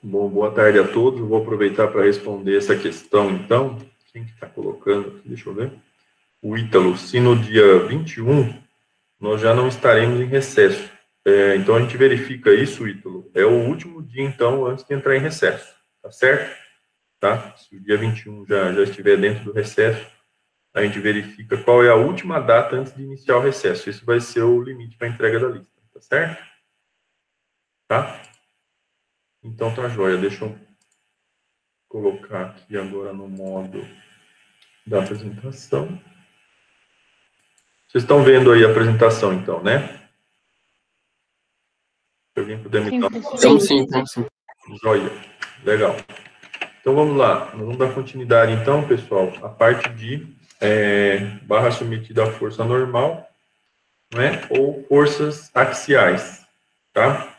Bom, boa tarde a todos. Eu vou aproveitar para responder essa questão, então. Quem que está colocando aqui? Deixa eu ver. O Ítalo, se no dia 21 nós já não estaremos em recesso. Então, a gente verifica isso, Ítalo. É o último dia, então, antes de entrar em recesso. Tá certo? Tá? Se o dia 21 já estiver dentro do recesso, a gente verifica qual é a última data antes de iniciar o recesso. Esse vai ser o limite para a entrega da lista. Tá certo? Tá? Então, tá joia. Deixa eu colocar aqui agora no modo da apresentação. Vocês estão vendo aí a apresentação, então, né? Se alguém puder me dar Sim, sim. Joia. Legal. Então, vamos lá. Nós vamos dar continuidade, então, pessoal, a parte de barra submetida à força normal, né? Ou forças axiais, tá?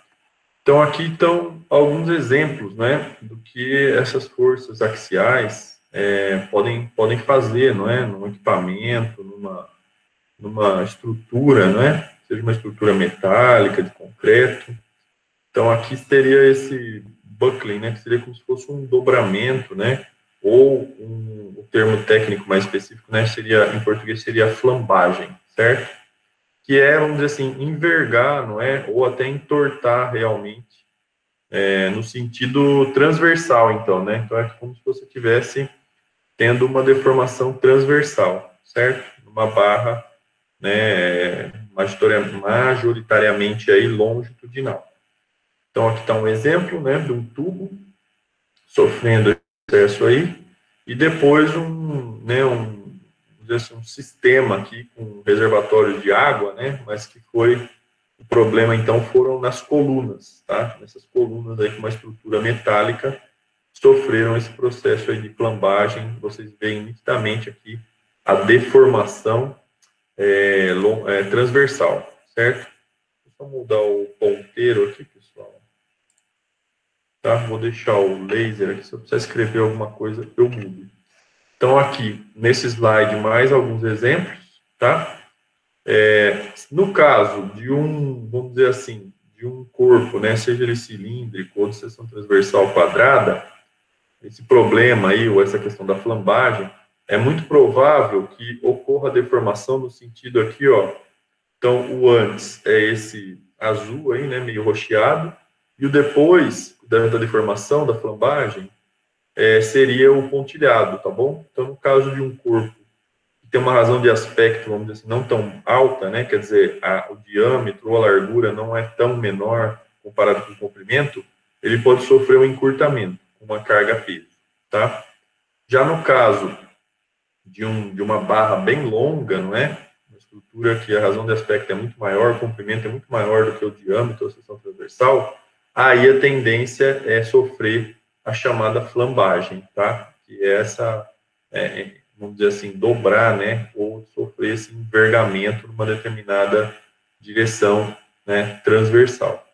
Então, aqui estão alguns exemplos, né? Do que essas forças axiais podem fazer, não é? Num equipamento, numa estrutura, não é? Seja uma estrutura metálica, de concreto. Então, aqui teria esse buckling, né? Que seria como se fosse um dobramento, né? Ou o termo técnico mais específico, né? Seria, em português, seria flambagem, certo? Que é, vamos dizer assim, envergar, não é? Ou até entortar realmente, no sentido transversal, então, né? Então, é como se você estivesse tendo uma deformação transversal, certo? Uma barra, né, majoritariamente aí longitudinal. Então, aqui está um exemplo, né, de um tubo sofrendo esse processo aí, e depois vamos dizer assim, um sistema aqui com reservatórios de água, né, mas que o problema, então, foram nas colunas, tá? Nessas colunas aí com uma estrutura metálica, sofreram esse processo aí de flambagem. Vocês veem nitidamente aqui a deformação transversal, certo? Deixa eu mudar o ponteiro aqui, pessoal. Tá? Vou deixar o laser aqui, se eu precisar escrever alguma coisa, eu mudo. Então, aqui, nesse slide, mais alguns exemplos, tá? No caso de vamos dizer assim, de um corpo, né, seja ele cilíndrico ou de seção transversal quadrada, esse problema aí, ou essa questão da flambagem, é muito provável que ocorra deformação no sentido aqui, ó. Então, o antes é esse azul aí, né, meio roxeado, e o depois da deformação, da flambagem, seria o pontilhado, tá bom? Então, no caso de um corpo que tem uma razão de aspecto, vamos dizer assim, não tão alta, né, quer dizer, o diâmetro ou a largura não é tão menor comparado com o comprimento, ele pode sofrer um encurtamento, uma carga-peso, tá? Já no caso de uma barra bem longa, não é? Uma estrutura que a razão de aspecto é muito maior, o comprimento é muito maior do que o diâmetro, a seção transversal, aí a tendência é sofrer a chamada flambagem, tá? Que é essa, vamos dizer assim, dobrar, né? Ou sofrer esse envergamento numa determinada direção, né? Transversal.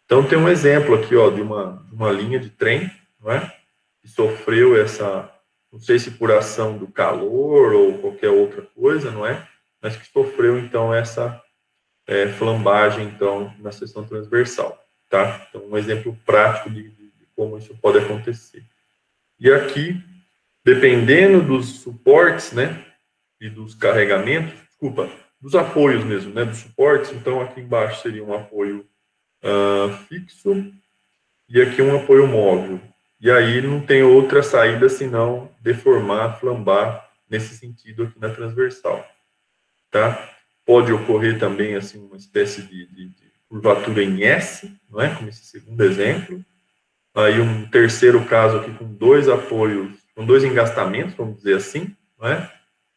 Então, tem um exemplo aqui, ó, de uma linha de trem, não é? Que sofreu essa, não sei se por ação do calor ou qualquer outra coisa, não é? Mas que sofreu, então, essa flambagem, então, na seção transversal, tá? Então, um exemplo prático de como isso pode acontecer. E aqui, dependendo dos suportes, né? E dos carregamentos, dos apoios mesmo, né? Dos suportes, então, aqui embaixo seria um apoio fixo e aqui um apoio móvel. E aí não tem outra saída senão deformar, flambar nesse sentido aqui na transversal, tá? Pode ocorrer também assim uma espécie de curvatura em S, não é? Como esse segundo exemplo. Aí um terceiro caso aqui com dois apoios, com dois engastamentos, vamos dizer assim, não é?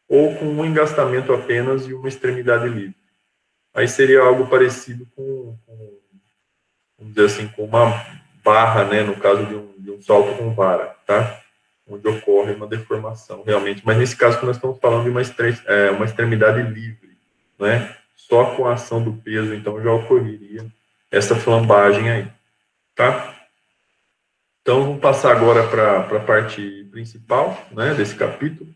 Ou com um engastamento apenas e uma extremidade livre. Aí seria algo parecido vamos dizer assim, com uma barra, né, no caso de um salto com vara, tá? Onde ocorre uma deformação, realmente. Mas nesse caso que nós estamos falando de uma extremidade livre, né? Só com a ação do peso, então, já ocorreria essa flambagem aí, tá? Então, vamos passar agora para a parte principal, né, desse capítulo.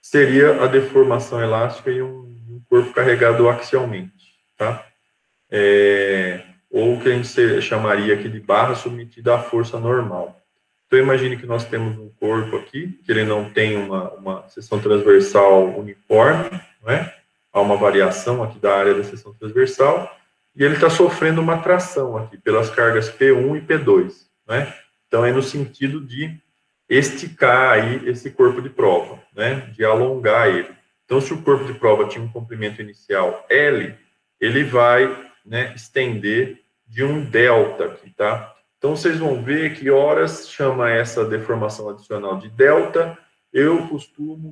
Seria a deformação elástica e um corpo carregado axialmente, tá? Ou o que a gente chamaria aqui de barra submetida à força normal, Então, imagine que nós temos um corpo aqui, que ele não tem uma seção transversal uniforme, não é? Há uma variação aqui da área da seção transversal, e ele está sofrendo uma tração aqui, pelas cargas P1 e P2, né? Então, é no sentido de esticar aí esse corpo de prova, né? De alongar ele. Então, se o corpo de prova tinha um comprimento inicial L, ele vai, né, estender de um delta aqui, tá? Então, vocês vão ver que horas chama essa deformação adicional de delta. Eu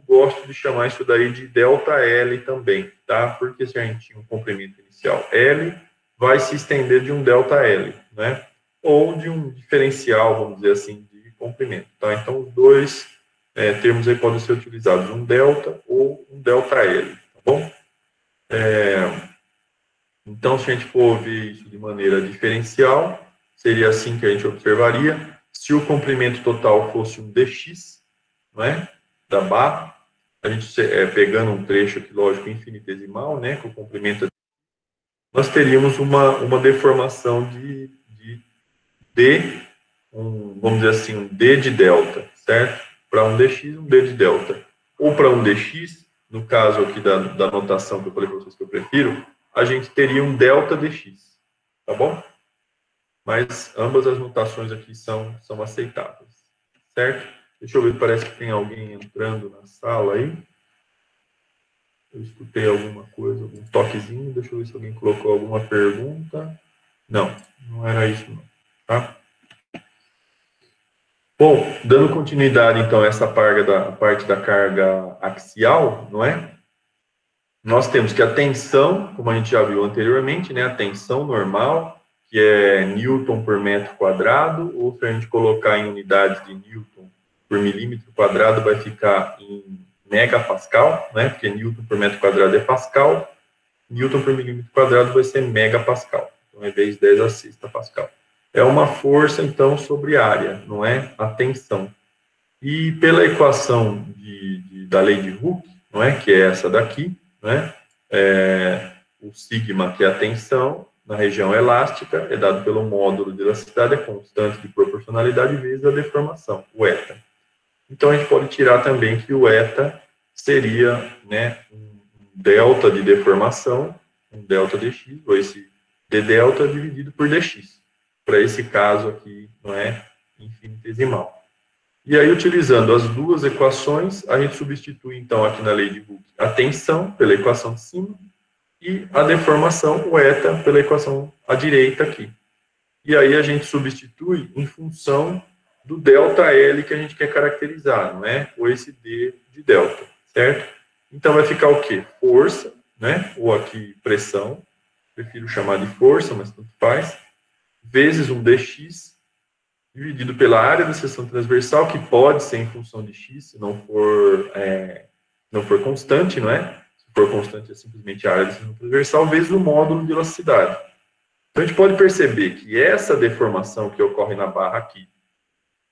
gosto de chamar isso daí de delta L também, tá? Porque se a gente tinha um comprimento inicial L, vai se estender de um delta L, né? Ou de um diferencial, vamos dizer assim, de comprimento, tá? Então, os dois termos aí podem ser utilizados, um delta ou um delta L, tá bom? Então, se a gente for ver isso de maneira diferencial, seria assim que a gente observaria. Se o comprimento total fosse um dx, não é? Da barra, a gente pegando um trecho aqui, lógico, infinitesimal, né? Com o comprimento, nós teríamos uma deformação de D, vamos dizer assim, um D de delta, certo? Para um dx, um D de delta. Ou para um dx, no caso aqui da notação que eu falei para vocês que eu prefiro, a gente teria um delta dx, tá bom? Mas ambas as notações aqui são aceitáveis, certo? Deixa eu ver, parece que tem alguém entrando na sala aí. Eu escutei alguma coisa, algum toquezinho. Deixa eu ver se alguém colocou alguma pergunta. Não, não era isso não, tá? Bom, dando continuidade, então, a essa parte da carga axial, não é? Nós temos que a tensão, como a gente já viu anteriormente, né? A tensão normal, que é Newton por metro quadrado, ou se a gente colocar em unidades de Newton por milímetro quadrado, vai ficar em megapascal, né? Porque Newton por metro quadrado é pascal, Newton por milímetro quadrado vai ser megapascal. Então, é vezes 10 a sexta pascal. É uma força, então, sobre área, não é a tensão. E pela equação da lei de Hooke, não é, que é essa daqui, não é? O sigma, que é a tensão, na região elástica, é dado pelo módulo de elasticidade, é constante de proporcionalidade vezes a deformação, o eta. Então, a gente pode tirar também que o eta seria, né, um delta de deformação, um delta dx, ou esse d delta dividido por dx. Para esse caso aqui, não é infinitesimal. E aí, utilizando as duas equações, a gente substitui, então, aqui na lei de Hooke, a tensão pela equação de cima e a deformação, o eta, pela equação à direita aqui. E aí a gente substitui em função do delta L que a gente quer caracterizar, não é? Ou esse D de delta, certo? Então, vai ficar o quê? Força, né? Ou aqui pressão, prefiro chamar de força, mas tanto faz, vezes um dx, dividido pela área da seção transversal, que pode ser em função de x, se não for constante, não é? Se for constante, é simplesmente a área da seção transversal, vezes o módulo de elasticidade. Então, a gente pode perceber que essa deformação que ocorre na barra aqui,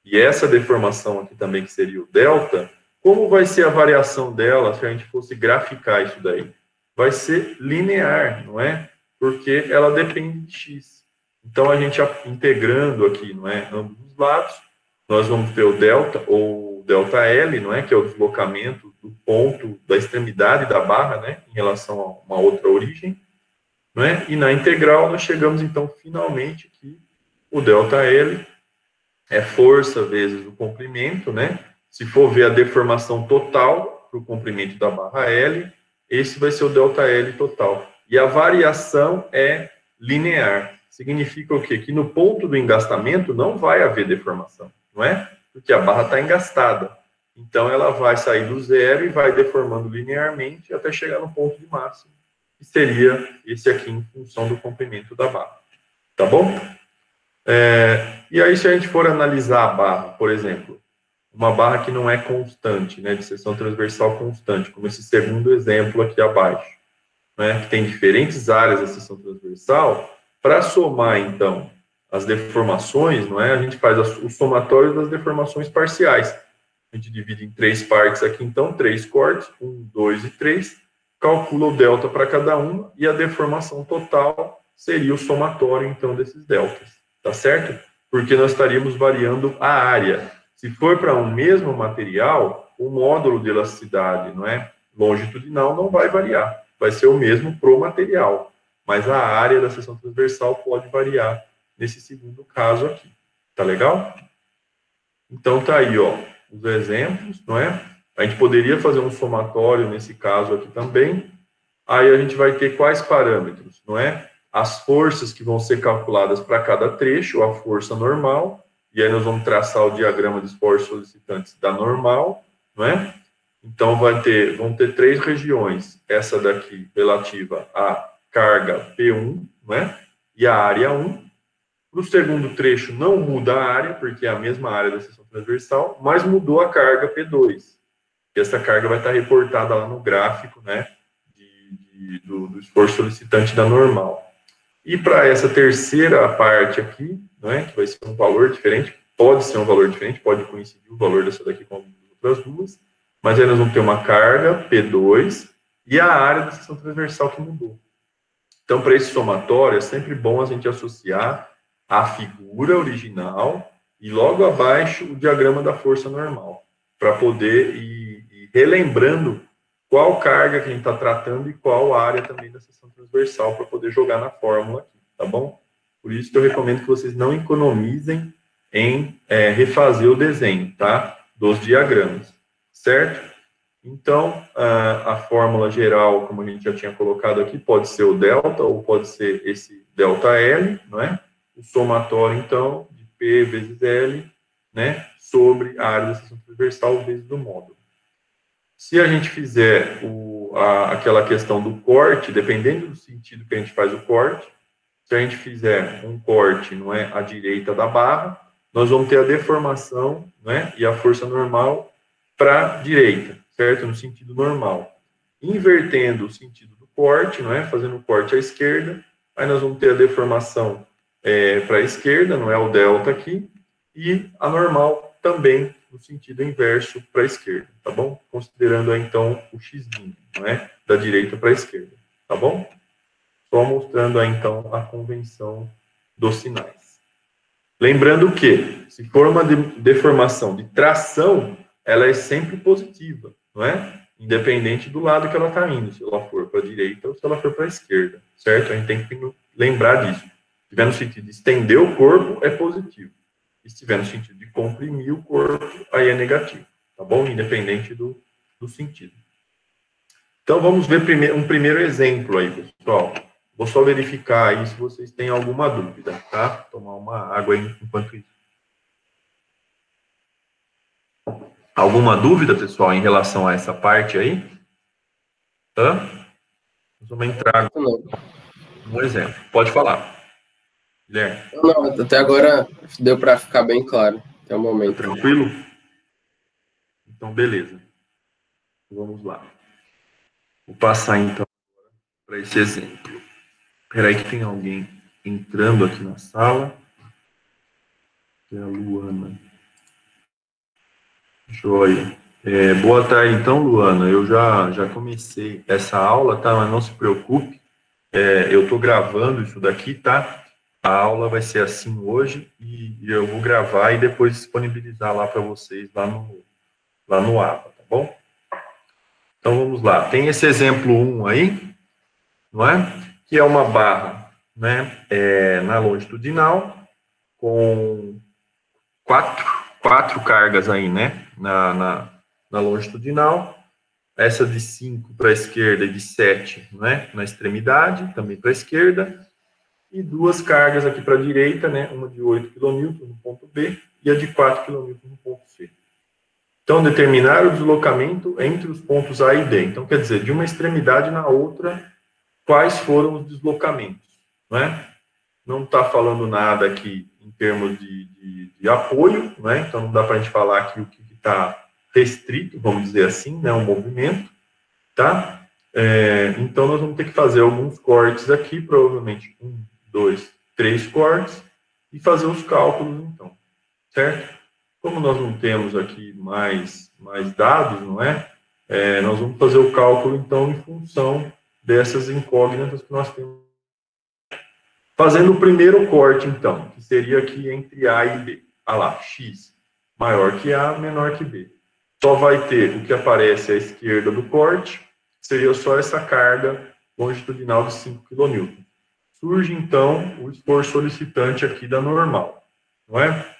e essa deformação aqui também, que seria o delta, como vai ser a variação dela se a gente fosse graficar isso daí? Vai ser linear, não é? Porque ela depende de x. Então, a gente integrando aqui, não é, ambos os lados, nós vamos ter o delta, ou delta L, não é, que é o deslocamento do ponto, da extremidade da barra, né, em relação a uma outra origem, não é? E na integral, nós chegamos, então, finalmente, que o delta L é força vezes o comprimento, né? Se for ver a deformação total para o comprimento da barra L, esse vai ser o delta L total. E a variação é linear. Significa o quê? Que no ponto do engastamento não vai haver deformação, não é? Porque a barra está engastada. Então, ela vai sair do zero e vai deformando linearmente até chegar no ponto de máximo, que seria esse aqui em função do comprimento da barra. Tá bom? E aí, se a gente for analisar a barra, por exemplo, uma barra que não é constante, né, de seção transversal constante, como esse segundo exemplo aqui abaixo, né, que tem diferentes áreas da seção transversal, para somar, então, as deformações, não é, a gente faz o somatório das deformações parciais. A gente divide em 3 partes aqui, então, 3 cortes, 1, 2 e 3, calcula o delta para cada uma, e a deformação total seria o somatório, então, desses deltas, tá certo? porque nós estaríamos variando a área. Se for para um mesmo material, o módulo de elasticidade, não é, longitudinal não vai variar, vai ser o mesmo para o material, mas a área da seção transversal pode variar nesse segundo caso aqui. Tá legal? Então tá aí, ó, os exemplos, não é? A gente poderia fazer um somatório nesse caso aqui também. Aí a gente vai ter quais parâmetros, não é? As forças que vão ser calculadas para cada trecho, a força normal, e aí nós vamos traçar o diagrama de esforços solicitantes da normal, não é? Então vão ter três regiões, essa daqui relativa à carga P1, não é? E a área 1. No segundo trecho não muda a área, porque é a mesma área da seção transversal, mas mudou a carga P2. E essa carga vai estar reportada lá no gráfico, né, do esforço solicitante da normal. E para essa terceira parte aqui, né, que vai ser um valor diferente, pode ser um valor diferente, pode coincidir o valor dessa daqui com as outras duas, mas aí nós vamos ter uma carga P2 e a área da seção transversal que mudou. Então, para esse somatório, é sempre bom a gente associar a figura original e logo abaixo o diagrama da força normal, para poder ir relembrando qual carga que a gente está tratando e qual área também da seção transversal para poder jogar na fórmula aqui, tá bom? Por isso que eu recomendo que vocês não economizem em refazer o desenho, tá? Dos diagramas, certo? Então, a fórmula geral, como a gente já tinha colocado aqui, pode ser o delta ou pode ser esse delta L, não é? O somatório, então, de P vezes L, né, sobre a área da seção transversal vezes do módulo. Se a gente fizer aquela questão do corte, dependendo do sentido que a gente faz o corte, se a gente fizer um corte, não é, à direita da barra, nós vamos ter a deformação, né, e a força normal para a direita, certo? No sentido normal. Invertendo o sentido do corte, não é, fazendo o corte à esquerda, aí nós vamos ter a deformação para a esquerda, não é, o delta aqui, e a normal também no sentido inverso para a esquerda, tá bom? Considerando aí, então, o x', não é? Da direita para a esquerda, tá bom? Só mostrando aí, então, a convenção dos sinais. Lembrando que, se for uma deformação de tração, ela é sempre positiva, não é? Independente do lado que ela está indo, se ela for para a direita ou se ela for para a esquerda, certo? A gente tem que lembrar disso. Se estiver no sentido de estender o corpo, é positivo. Se estiver no sentido de comprimir o corpo, aí é negativo, tá bom? Independente do sentido. Então, vamos ver um primeiro exemplo aí, pessoal. Vou só verificar aí se vocês têm alguma dúvida, tá? Tomar uma água aí enquanto isso. Alguma dúvida, pessoal, em relação a essa parte aí? Vamos entrar no exemplo. Pode falar, Guilherme. Não, até agora deu para ficar bem claro, até o momento. Tá tranquilo? Então, beleza. Vamos lá. Vou passar, então, para esse exemplo. Espera aí que tem alguém entrando aqui na sala. É a Luana. Joia. Boa tarde, então, Luana. Eu já comecei essa aula, tá? Mas não se preocupe. Eu estou gravando isso daqui, tá? A aula vai ser assim hoje e eu vou gravar e depois disponibilizar lá para vocês lá no APA, tá bom? Então, vamos lá. Tem esse exemplo 1 aí, não é? Que é uma barra, né? Na longitudinal, com quatro cargas aí, né? Na longitudinal. Essa de 5 para a esquerda e de 7, né? Na extremidade, também para a esquerda. E duas cargas aqui para a direita, né? Uma de 8 kN no ponto B e a de 4 kN no ponto C. Então, determinar o deslocamento entre os pontos A e D. Então, quer dizer, de uma extremidade na outra, quais foram os deslocamentos, né? Não está falando nada aqui em termos de apoio, né? Então, não dá para a gente falar aqui o que está restrito, vamos dizer assim, né? Um movimento, tá? Então, nós vamos ter que fazer alguns cortes aqui, provavelmente 1, 2, 3 cortes, e fazer os cálculos, então, certo? Como nós não temos aqui mais dados, não é? Nós vamos fazer o cálculo, então, em função dessas incógnitas que nós temos. Fazendo o primeiro corte, então, que seria aqui entre A e B. Ah lá, X maior que A, menor que B. Só vai ter o que aparece à esquerda do corte, seria só essa carga longitudinal de 5 kN. Surge, então, o esforço solicitante aqui da normal, não é?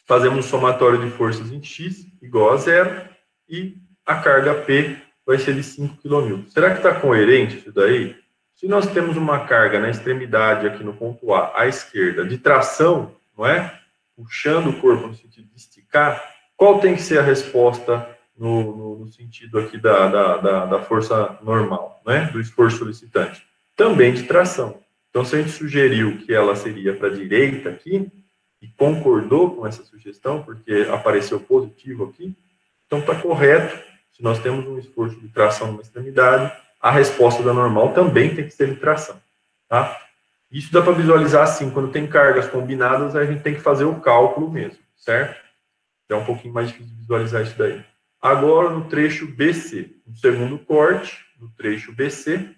Fazemos um somatório de forças em X igual a zero e a carga P vai ser de 5 kN. Será que está coerente isso daí? Se nós temos uma carga na extremidade aqui no ponto A, à esquerda, de tração, não é? Puxando o corpo no sentido de esticar, qual tem que ser a resposta no sentido aqui da força normal, né? Do esforço solicitante? Também de tração. Então, se a gente sugeriu que ela seria para a direita aqui, e concordou com essa sugestão, porque apareceu positivo aqui, então está correto. Se nós temos um esforço de tração numa extremidade, a resposta da normal também tem que ser de tração. Tá? Isso dá para visualizar assim, quando tem cargas combinadas, a gente tem que fazer o cálculo mesmo, certo? É um pouquinho mais difícil de visualizar isso daí. Agora, no trecho BC, no segundo corte, no trecho BC,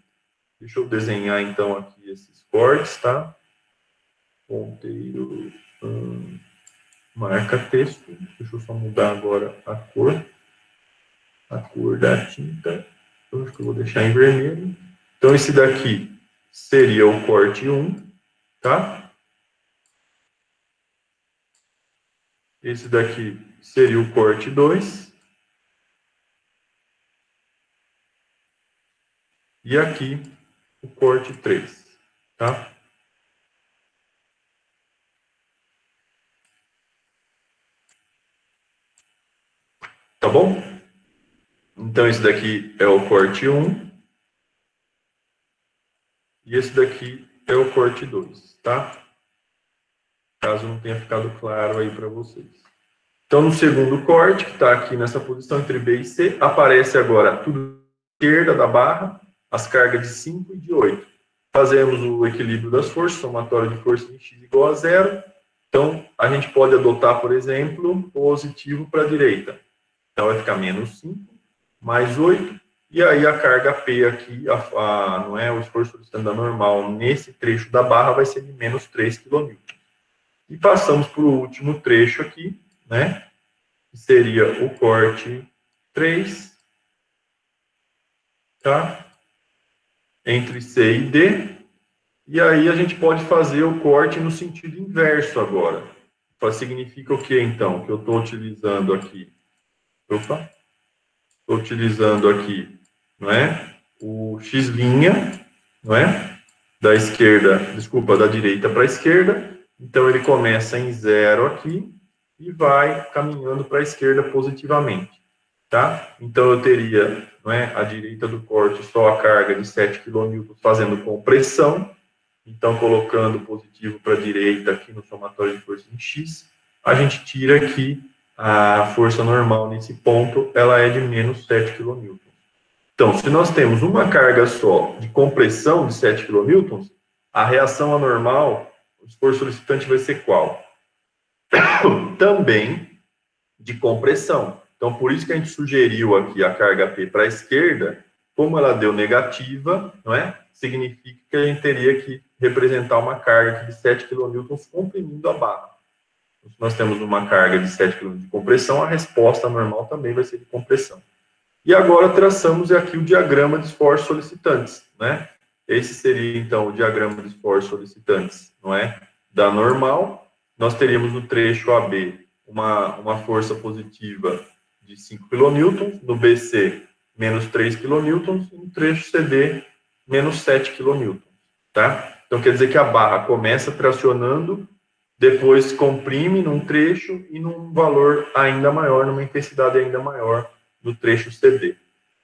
deixa eu desenhar então aqui esses cortes, tá? Ponteiro, marca texto, deixa eu só mudar agora a cor da tinta, então acho que eu vou deixar em vermelho. Então esse daqui seria o corte 1, tá? Esse daqui seria o corte 2. E aqui o corte 3, tá? Tá bom? Então esse daqui é o corte 1. E esse daqui é o corte 2, tá? Caso não tenha ficado claro aí para vocês. Então, no segundo corte, que está aqui nessa posição entre B e C, aparece agora tudo à esquerda da barra, as cargas de 5 e de 8. Fazemos o equilíbrio das forças, somatório de forças em X igual a zero. Então, a gente pode adotar, por exemplo, positivo para a direita. Então, vai ficar menos 5, mais 8. E aí, a carga P aqui, não é o esforço solicitante da normal, nesse trecho da barra, vai ser de menos 3 kN. E passamos para o último trecho aqui, né? Que seria o corte 3, tá? Entre C e D. E aí a gente pode fazer o corte no sentido inverso agora. Significa o que, então? Que eu estou utilizando aqui. Estou utilizando aqui, não é? O X', não é? Da esquerda, desculpa, da direita para a esquerda. Então ele começa em 0 aqui e vai caminhando para a esquerda positivamente, tá? Então eu teria, não é, à direita do corte só a carga de 7 kN fazendo compressão. Então, colocando positivo para a direita aqui no somatório de força em X, a gente tira aqui a força normal nesse ponto, ela é de menos 7 kN. Então, se nós temos uma carga só de compressão de 7 kN, a reação anormal, o esforço solicitante vai ser qual? Também de compressão. Então, por isso que a gente sugeriu aqui a carga P para a esquerda, como ela deu negativa, não é? Significa que a gente teria que representar uma carga de 7 kN comprimindo a barra. Então, se nós temos uma carga de 7 kN de compressão, a resposta normal também vai ser de compressão. E agora traçamos aqui o diagrama de esforços solicitantes, né? Esse seria, então, o diagrama de esforços solicitantes, não é? Da normal, nós teríamos no trecho AB uma força positiva de 5 kN, no BC, menos 3 kN, e no trecho CD, menos 7 kN, tá? Então, quer dizer que a barra começa tracionando, depois comprime num trecho e num valor ainda maior, numa intensidade ainda maior no trecho CD.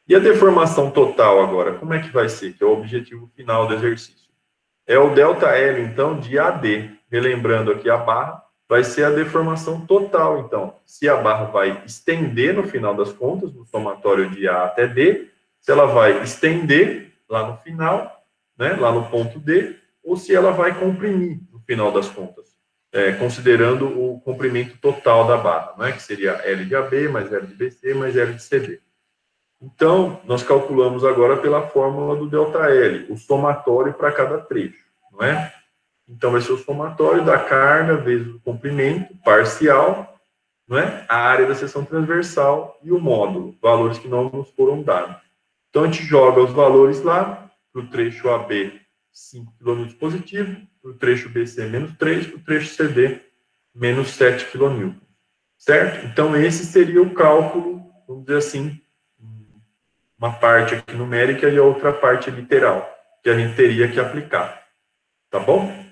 E a deformação total agora, como é que vai ser? Que é o objetivo final do exercício. É o ΔL, então, de AD. Relembrando aqui a barra, vai ser a deformação total, então. Se a barra vai estender no final das contas, no somatório de A até D, se ela vai estender lá no final, né, lá no ponto D, ou se ela vai comprimir no final das contas, considerando o comprimento total da barra, né, que seria L de AB, mais L de BC, mais L de CD. Então, nós calculamos agora pela fórmula do ΔL, o somatório para cada trecho, não é? Então, vai ser o somatório da carga vezes o comprimento parcial, não é? A área da seção transversal e o módulo, valores que não nos foram dados. Então, a gente joga os valores lá, para o trecho AB, 5 kN positivo, para o trecho BC, menos 3, para o trecho CD, menos 7 kN. Certo? Então, esse seria o cálculo, vamos dizer assim, uma parte aqui numérica e a outra parte literal, que a gente teria que aplicar. Tá bom?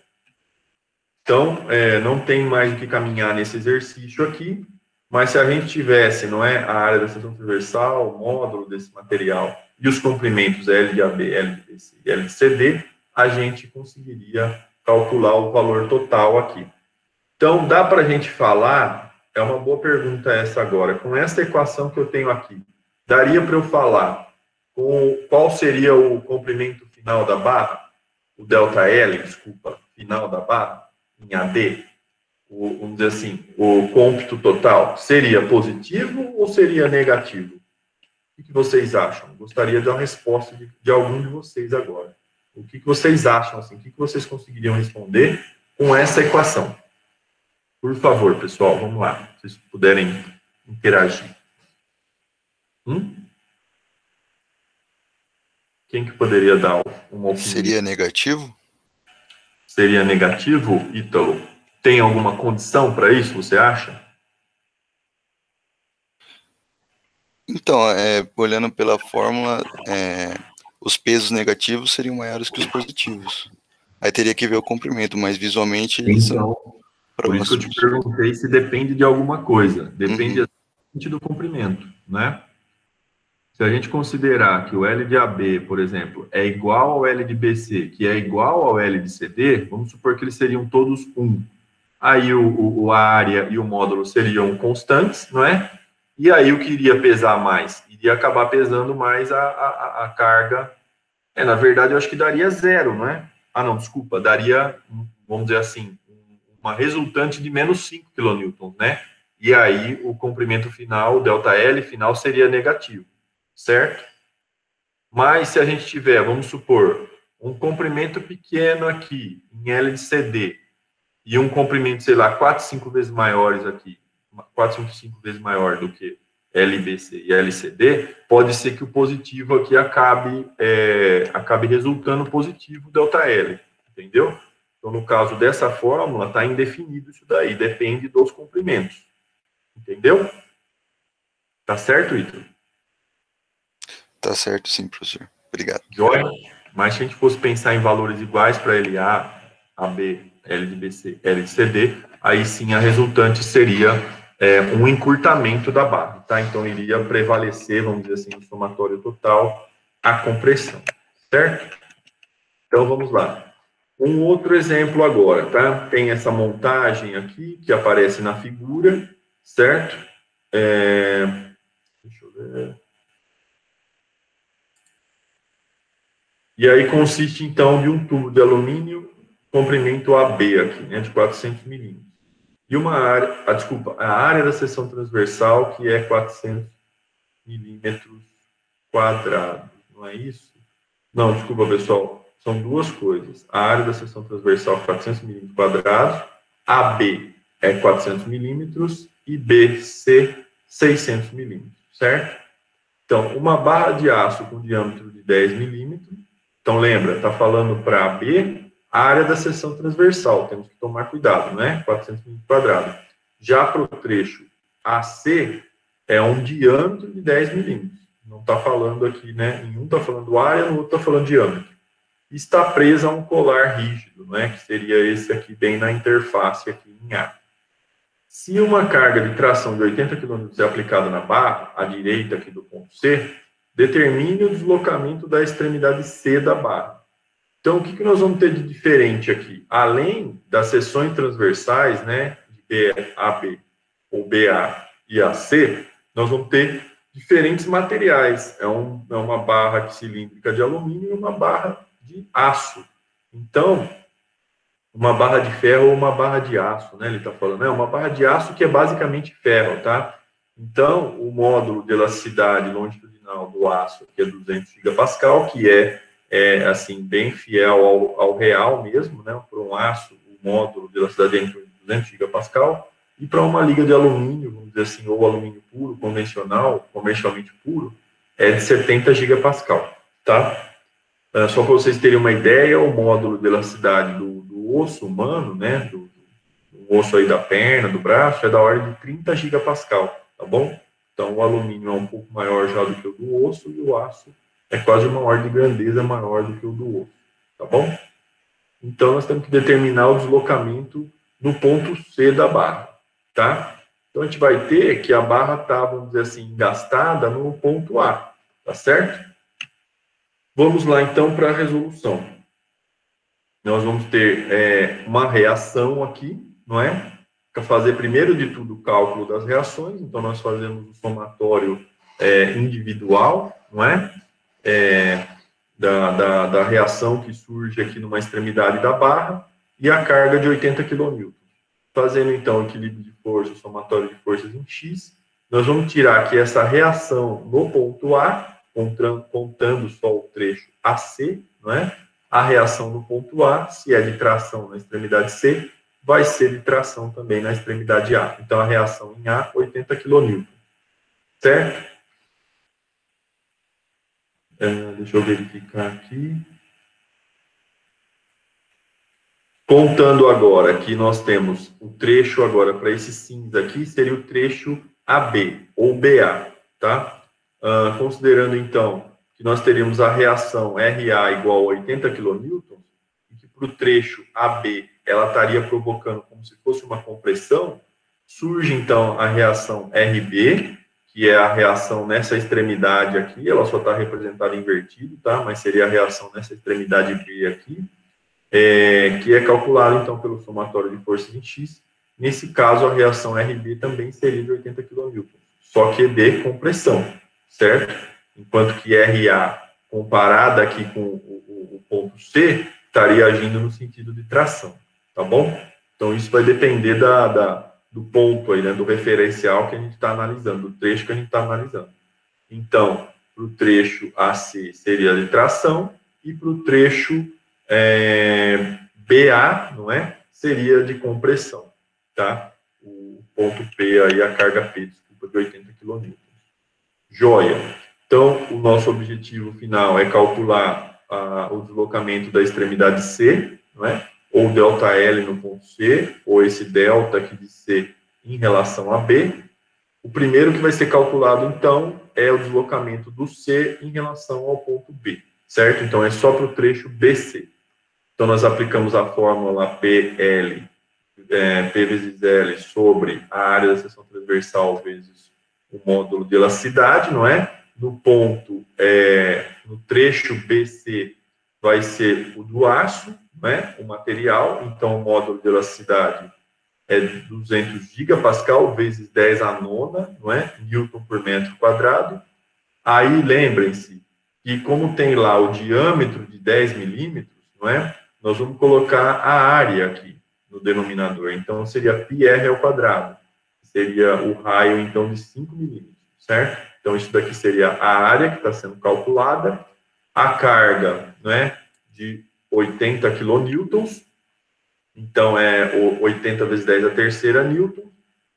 Então, não tem mais o que caminhar nesse exercício aqui, mas se a gente tivesse, não é, a área da seção transversal, o módulo desse material e os comprimentos L de AB, L de BC e L de CD, a gente conseguiria calcular o valor total aqui. Então, dá para a gente falar, é uma boa pergunta essa agora, com essa equação que eu tenho aqui, daria para eu falar qual seria o comprimento final da barra? O ΔL, desculpa, final da barra, em AD? Vamos dizer assim, o cômputo total, seria positivo ou seria negativo? O que vocês acham? Gostaria de uma resposta de algum de vocês agora. O que vocês acham? Assim, o que vocês conseguiriam responder com essa equação? Por favor, pessoal, vamos lá. Se vocês puderem interagir. Quem que poderia dar uma opinião? Seria negativo? Seria negativo, Ítalo? Tem alguma condição para isso, você acha? Então, olhando pela fórmula, os pesos negativos seriam maiores que os positivos. Aí teria que ver o comprimento, mas visualmente eles são por isso que eu te perguntei se depende de alguma coisa. Depende do comprimento, né? Se a gente considerar que o L de AB, por exemplo, é igual ao L de BC, que é igual ao L de CD, vamos supor que eles seriam todos 1. Aí a área e o módulo seriam constantes, não é? E aí o que iria pesar mais? Iria acabar pesando mais a carga. Na verdade, eu acho que daria 0, não é? Ah, não, desculpa, daria, vamos dizer assim, uma resultante de menos 5 kN, né? E aí o comprimento final, o ΔL final, seria negativo, certo? Mas se a gente tiver, vamos supor, um comprimento pequeno aqui, em L de CD, e um comprimento, sei lá, 4, 5 vezes maiores aqui, 4, 5 vezes maior do que LBC e LCD, pode ser que o positivo aqui acabe resultando positivo ΔL, entendeu? Então, no caso dessa fórmula, está indefinido isso daí, depende dos comprimentos, entendeu? Tá certo, Ítalo? Tá certo, sim, professor. Obrigado. Joia? Mas se a gente fosse pensar em valores iguais para LA, AB, L de BC, L de CD, aí sim a resultante seria um encurtamento da barra, tá? Então, iria prevalecer, vamos dizer assim, no somatório total, a compressão, certo? Então, vamos lá. Um outro exemplo agora, tá? Tem essa montagem aqui, que aparece na figura, certo? Deixa eu ver. E aí consiste, então, de um tubo de alumínio, comprimento AB aqui, né, de 400 milímetros. E uma área, a área da seção transversal, que é 400 milímetros quadrados, não é isso? Não, desculpa, pessoal, são duas coisas. A área da seção transversal, 400 milímetros quadrados, AB é 400 milímetros e BC, 600 milímetros, certo? Então, uma barra de aço com diâmetro de 10 milímetros, então lembra, está falando para AB, a área da seção transversal, temos que tomar cuidado, né? 400 milímetros quadrados. Já para o trecho AC, é um diâmetro de 10 milímetros. Não está falando aqui, né? Em um está falando área, no outro está falando diâmetro. Está presa a um colar rígido, né? Que seria esse aqui, bem na interface aqui em A. Se uma carga de tração de 80 kN é aplicada na barra, à direita aqui do ponto C, determine o deslocamento da extremidade C da barra. Então, o que nós vamos ter de diferente aqui? Além das seções transversais, né, de BAB ou BA e AC, nós vamos ter diferentes materiais. É uma barra cilíndrica de alumínio e uma barra de aço. Então, uma barra de ferro ou uma barra de aço, né? Ele está falando, uma barra de aço que é basicamente ferro, tá? Então, o módulo de elasticidade longitudinal do aço, que é 200 gigapascal, que é é, assim, bem fiel ao real mesmo, né? Para um aço, o módulo de elasticidade é em torno de 200 gigapascal, e para uma liga de alumínio, vamos dizer assim, ou alumínio puro, convencional, comercialmente puro, é de 70 gigapascal, tá? Só para vocês terem uma ideia, o módulo de elasticidade do osso humano, né, do osso aí da perna, do braço, é da ordem de 30 gigapascal, tá bom? Então, o alumínio é um pouco maior já do que o do osso, e o aço é quase uma ordem de grandeza maior do que o do osso, tá bom? Então, nós temos que determinar o deslocamento no ponto C da barra, tá? Então, a gente vai ter que a barra está, vamos dizer assim, engastada no ponto A, tá certo? Vamos lá, então, para a resolução. Nós vamos ter uma reação aqui, não é? Para fazer, primeiro de tudo, o cálculo das reações. Então, nós fazemos o somatório individual, não é? Da reação que surge aqui numa extremidade da barra e a carga de 80 kN. Fazendo, então, o equilíbrio de força, o somatório de forças em X, nós vamos tirar aqui essa reação no ponto A, contando só o trecho AC, não é? A reação no ponto A, se é de tração na extremidade C, vai ser de tração também na extremidade A. Então, a reação em A, 80 kN. Certo? Deixa eu verificar aqui. Contando agora que nós temos o trecho agora para esse cinza aqui, seria o trecho AB, ou BA, tá? Considerando, então, que nós teríamos a reação RA igual a 80 kN, e que para o trecho AB ela estaria provocando como se fosse uma compressão, surge, então, a reação RB, que é a reação nessa extremidade aqui, ela só está representada invertido, tá? Mas seria a reação nessa extremidade B aqui, que é calculada, então, pelo somatório de forças em X. Nesse caso, a reação RB também seria de 80 kN, só que de compressão, certo? Enquanto que RA, comparada aqui com o ponto C, estaria agindo no sentido de tração, tá bom? Então, isso vai depender do ponto aí, né, do referencial que a gente está analisando, do trecho que a gente está analisando. Então, para o trecho AC seria de tração, e para o trecho BA, não é? Seria de compressão, tá? O ponto P aí, a carga P, desculpa, de 80 kN. Joia. Então, o nosso objetivo final é calcular o deslocamento da extremidade C, não é? Ou ΔL no ponto C, ou esse delta aqui de C em relação a B. O primeiro que vai ser calculado, então, é o deslocamento do C em relação ao ponto B, certo? Então, é só para o trecho BC. Então, nós aplicamos a fórmula PL, P vezes L, sobre a área da seção transversal vezes o módulo de elasticidade, não é? No ponto, no trecho BC, vai ser o do aço, não é? O material, então o módulo de elasticidade é 200 gigapascal vezes 10 a nona, não é? Newton por metro quadrado. Aí, lembrem-se que como tem lá o diâmetro de 10 milímetros, não é? Nós vamos colocar a área aqui no denominador. Então, seria πr ao quadrado. Seria o raio, então, de 5 milímetros, certo? Então, isso daqui seria a área que está sendo calculada, a carga, né, de 80 kilonewtons, então é 80 vezes 10 a terceira newton,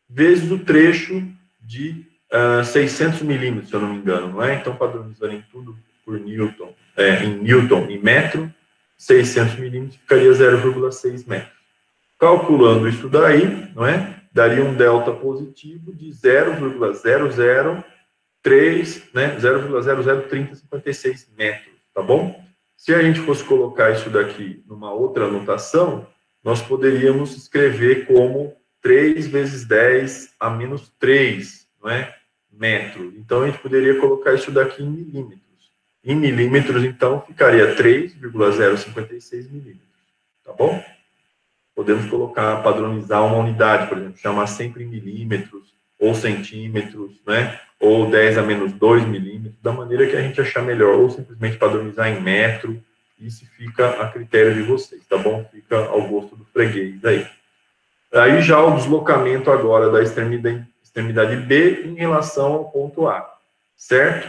vezes o trecho de 600 milímetros, se eu não me engano, não é? Então, padronizando em tudo por newton, em newton e metro, 600 milímetros ficaria 0,6 metros. Calculando isso daí, não é? Daria um delta positivo de 0,003, né? 0,003056 metros, tá bom? Se a gente fosse colocar isso daqui numa outra notação, nós poderíamos escrever como 3 vezes 10 a menos 3, não é? Metro. Então, a gente poderia colocar isso daqui em milímetros. Em milímetros, então, ficaria 3,056 milímetros, tá bom? Podemos colocar, padronizar uma unidade, por exemplo, chamar sempre em milímetros, ou centímetros, né? Ou 10 a menos 2 milímetros, da maneira que a gente achar melhor, ou simplesmente padronizar em metro. Isso fica a critério de vocês, tá bom? Fica ao gosto do freguês aí. Aí já o deslocamento agora da extremidade B em relação ao ponto A, certo?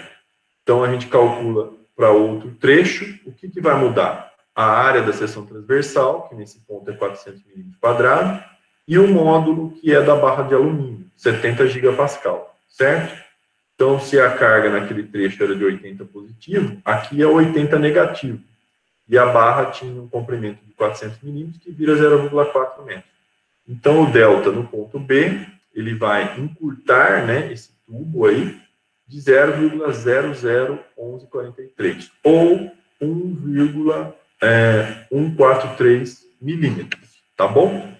Então, a gente calcula para outro trecho, o que vai mudar? A área da seção transversal, que nesse ponto é 400 mm², e o módulo, que é da barra de alumínio, 70 gigapascal, certo? Então, se a carga naquele trecho era de 80 positivo, aqui é 80 negativo. E a barra tinha um comprimento de 400 milímetros, que vira 0,4 metros. Então, o delta no ponto B, ele vai encurtar, né, esse tubo aí, de 0,001143, ou 1,143 milímetros, tá bom?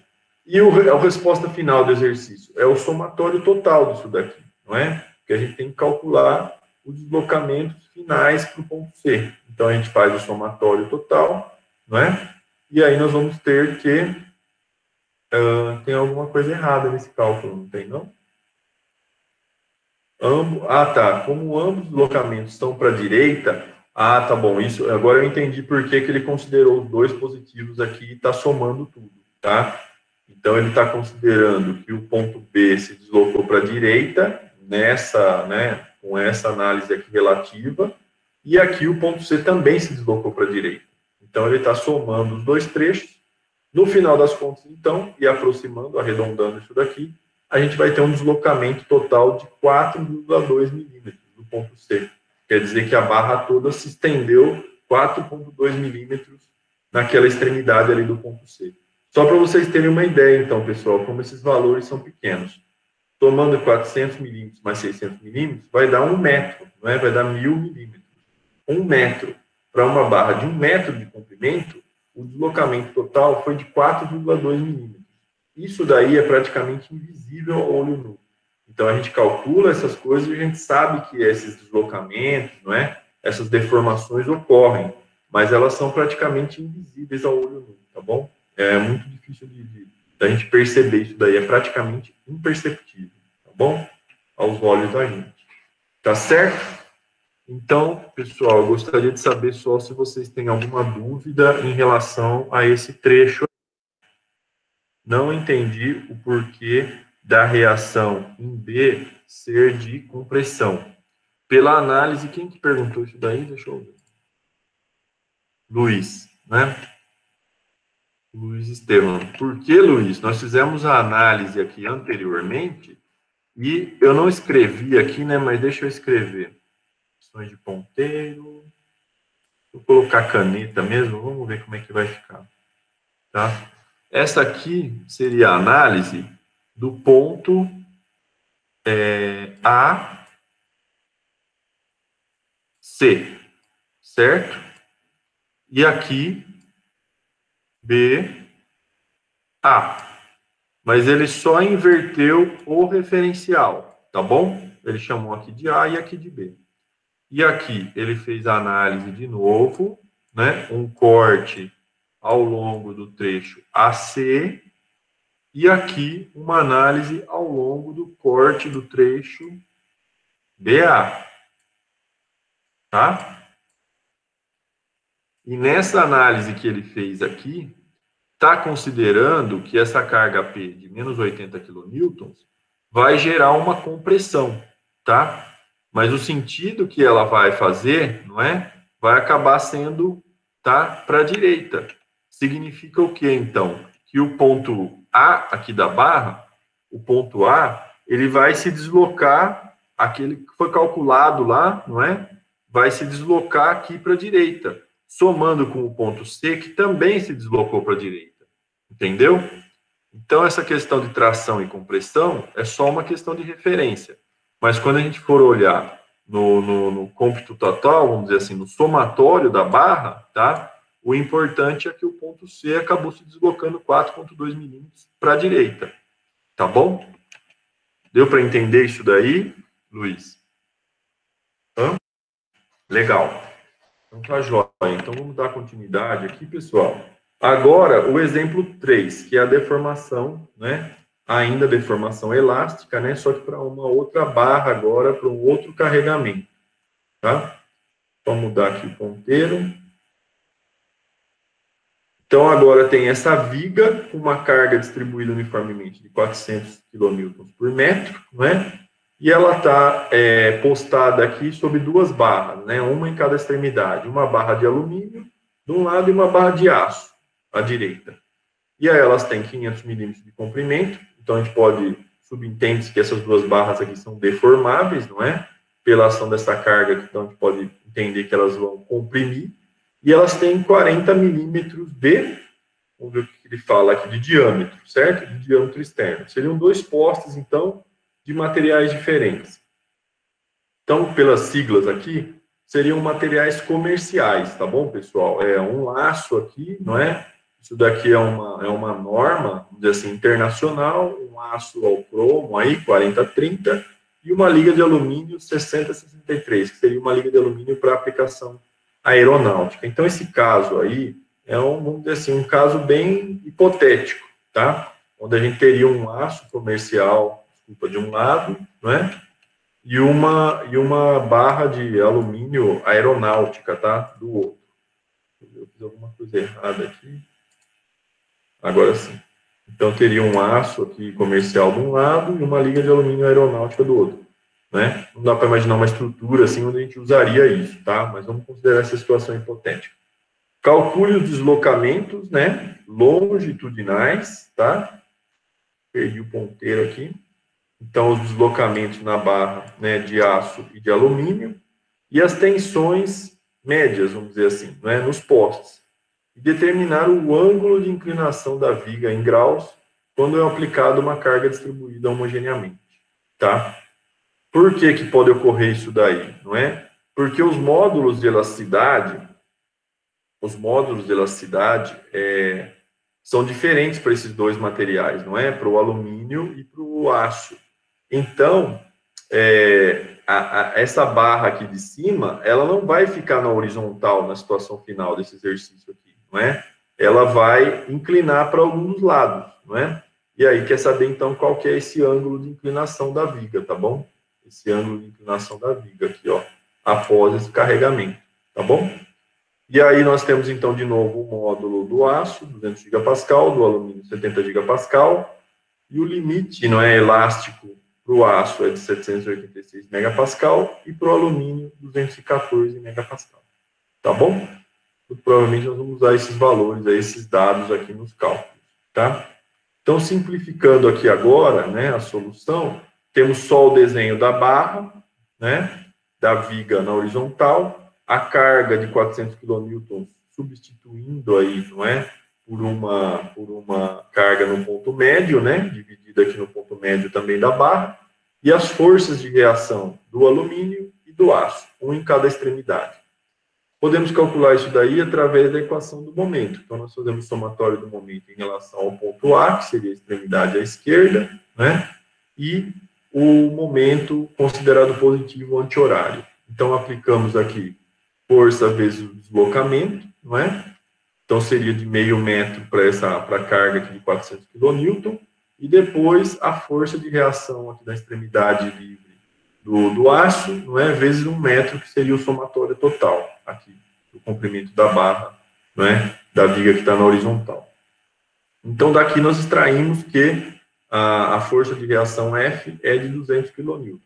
E a resposta final do exercício é o somatório total disso daqui, não é? Porque a gente tem que calcular os deslocamentos finais para o ponto C. Então, a gente faz o somatório total, não é? E aí nós vamos ter que... tem alguma coisa errada nesse cálculo, não tem, não? Tá. Como ambos os deslocamentos estão para a direita... tá bom. Isso, agora eu entendi por que ele considerou os dois positivos aqui e está somando tudo, tá? Então, ele está considerando que o ponto B se deslocou para a direita, nessa, né, com essa análise aqui relativa, e aqui o ponto C também se deslocou para a direita. Então, ele está somando os dois trechos. No final das contas, então, e aproximando, arredondando isso daqui, a gente vai ter um deslocamento total de 4,2 milímetros do ponto C. Quer dizer que a barra toda se estendeu 4,2 milímetros naquela extremidade ali do ponto C. Só para vocês terem uma ideia, então, pessoal, como esses valores são pequenos. Tomando 400 milímetros mais 600 milímetros, vai dar 1 metro, não é? Vai dar 1.000 milímetros. 1 metro para uma barra de 1 metro de comprimento, o deslocamento total foi de 4,2 milímetros. Isso daí é praticamente invisível ao olho nu. Então, a gente calcula essas coisas e a gente sabe que esses deslocamentos, não é? Essas deformações ocorrem, mas elas são praticamente invisíveis ao olho nu, tá bom? É muito difícil da gente perceber isso daí, é praticamente imperceptível, tá bom? Aos olhos da gente. Tá certo? Então, pessoal, eu gostaria de saber só se vocês têm alguma dúvida em relação a esse trecho. Não entendi o porquê da reação em B ser de compressão. Pela análise, quem que perguntou isso daí? Deixa eu ver. Luiz, né? Luiz Estevam. Por que, Luiz? Nós fizemos a análise aqui anteriormente e eu não escrevi aqui, né? Mas deixa eu escrever. Questões de ponteiro. Vou colocar caneta mesmo. Vamos ver como é que vai ficar. Tá? Essa aqui seria a análise do ponto A, C, certo? E aqui, B, A. Mas ele só inverteu o referencial, tá bom? Ele chamou aqui de A e aqui de B. E aqui ele fez a análise de novo, né? Um corte ao longo do trecho AC. E aqui uma análise ao longo do corte do trecho BA. Tá? E nessa análise que ele fez aqui, está considerando que essa carga P de menos 80 kN vai gerar uma compressão, tá? Mas o sentido que ela vai fazer, não é? Vai acabar sendo, tá? Para a direita. Significa o quê, então? Que o ponto A aqui da barra, o ponto A, ele vai se deslocar, aquele que foi calculado lá, não é? Vai se deslocar aqui para a direita, somando com o ponto C, que também se deslocou para a direita. Entendeu? Então, essa questão de tração e compressão é só uma questão de referência. Mas quando a gente for olhar no cômputo total, vamos dizer assim, no somatório da barra, tá? O importante é que o ponto C acabou se deslocando 4,2 milímetros para a direita. Tá bom? Deu para entender isso daí, Luiz? Legal. Então tá jóia. Então vamos dar continuidade aqui, pessoal. Agora, o exemplo 3, que é a deformação, né? Ainda deformação elástica, né? Só que para uma outra barra agora, para um outro carregamento. Tá? Vamos mudar aqui o ponteiro. Então, agora tem essa viga com uma carga distribuída uniformemente de 400 kN por metro, não é? e ela está postada aqui sobre duas barras, né? Uma em cada extremidade, uma barra de alumínio de um lado e uma barra de aço à direita. E aí elas têm 500 milímetros de comprimento, então a gente pode subentende que essas duas barras aqui são deformáveis, não é? Pela ação dessa carga, então a gente pode entender que elas vão comprimir, e elas têm 40 milímetros de, vamos ver o que ele fala aqui, de diâmetro, certo? De diâmetro externo. Seriam dois postes, então, de materiais diferentes. Então, pelas siglas aqui, seriam materiais comerciais, tá bom, pessoal? É um laço aqui, não é? Isso daqui é uma norma, vamos dizer assim, internacional, um aço ao cromo aí, 40-30, e uma liga de alumínio 60-63, que seria uma liga de alumínio para aplicação aeronáutica. Então, esse caso aí é vamos dizer assim, um caso bem hipotético, tá? Onde a gente teria um aço comercial, desculpa, de um lado, não é? E uma barra de alumínio aeronáutica, tá? Do outro. Eu fiz alguma coisa errada aqui. Agora sim. Então, teria um aço aqui comercial de um lado e uma liga de alumínio aeronáutica do outro, né? Não dá para imaginar uma estrutura assim onde a gente usaria isso, tá? Mas vamos considerar essa situação hipotética. Calcule os deslocamentos, né? Longitudinais, tá? Perdi o ponteiro aqui. Então, os deslocamentos na barra, né, de aço e de alumínio e as tensões médias, vamos dizer assim, né, nos postes. E determinar o ângulo de inclinação da viga em graus quando é aplicada uma carga distribuída homogeneamente, tá? Por que que pode ocorrer isso daí, não é? Porque os módulos de elasticidade são diferentes para esses dois materiais, não é? Para o alumínio e para o aço. Então, essa barra aqui de cima, ela não vai ficar na horizontal na situação final desse exercício aqui, não é? Ela vai inclinar para algum dos lados, não é? E aí, quer saber, então, qual que é esse ângulo de inclinação da viga, tá bom? Esse ângulo de inclinação da viga aqui, ó, após esse carregamento, tá bom? E aí, nós temos, então, de novo, o módulo do aço, 200 gigapascal, do alumínio, 70 gigapascal, e o limite, não é, elástico para o aço é de 786 megapascal e para o alumínio 214 megapascal. Tá bom? Provavelmente nós vamos usar esses valores, esses dados aqui nos cálculos. Tá? Então, simplificando aqui agora, né, a solução, temos só o desenho da barra, né, da viga na horizontal, a carga de 400 kN substituindo aí, não é? Por uma carga no ponto médio, né, dividida aqui no ponto médio também da barra, e as forças de reação do alumínio e do aço, um em cada extremidade. Podemos calcular isso daí através da equação do momento. Então, nós fazemos o somatório do momento em relação ao ponto A, que seria a extremidade à esquerda, né, e o momento considerado positivo anti-horário. Então, aplicamos aqui força vezes o deslocamento, não é? Então, seria de meio metro para a carga aqui de 400 kN, e depois a força de reação aqui da extremidade livre do aço, não é? Vezes 1 metro, que seria o somatório total, aqui, do comprimento da barra, não é? Da viga que está na horizontal. Então, daqui nós extraímos que a força de reação F é de 200 kN.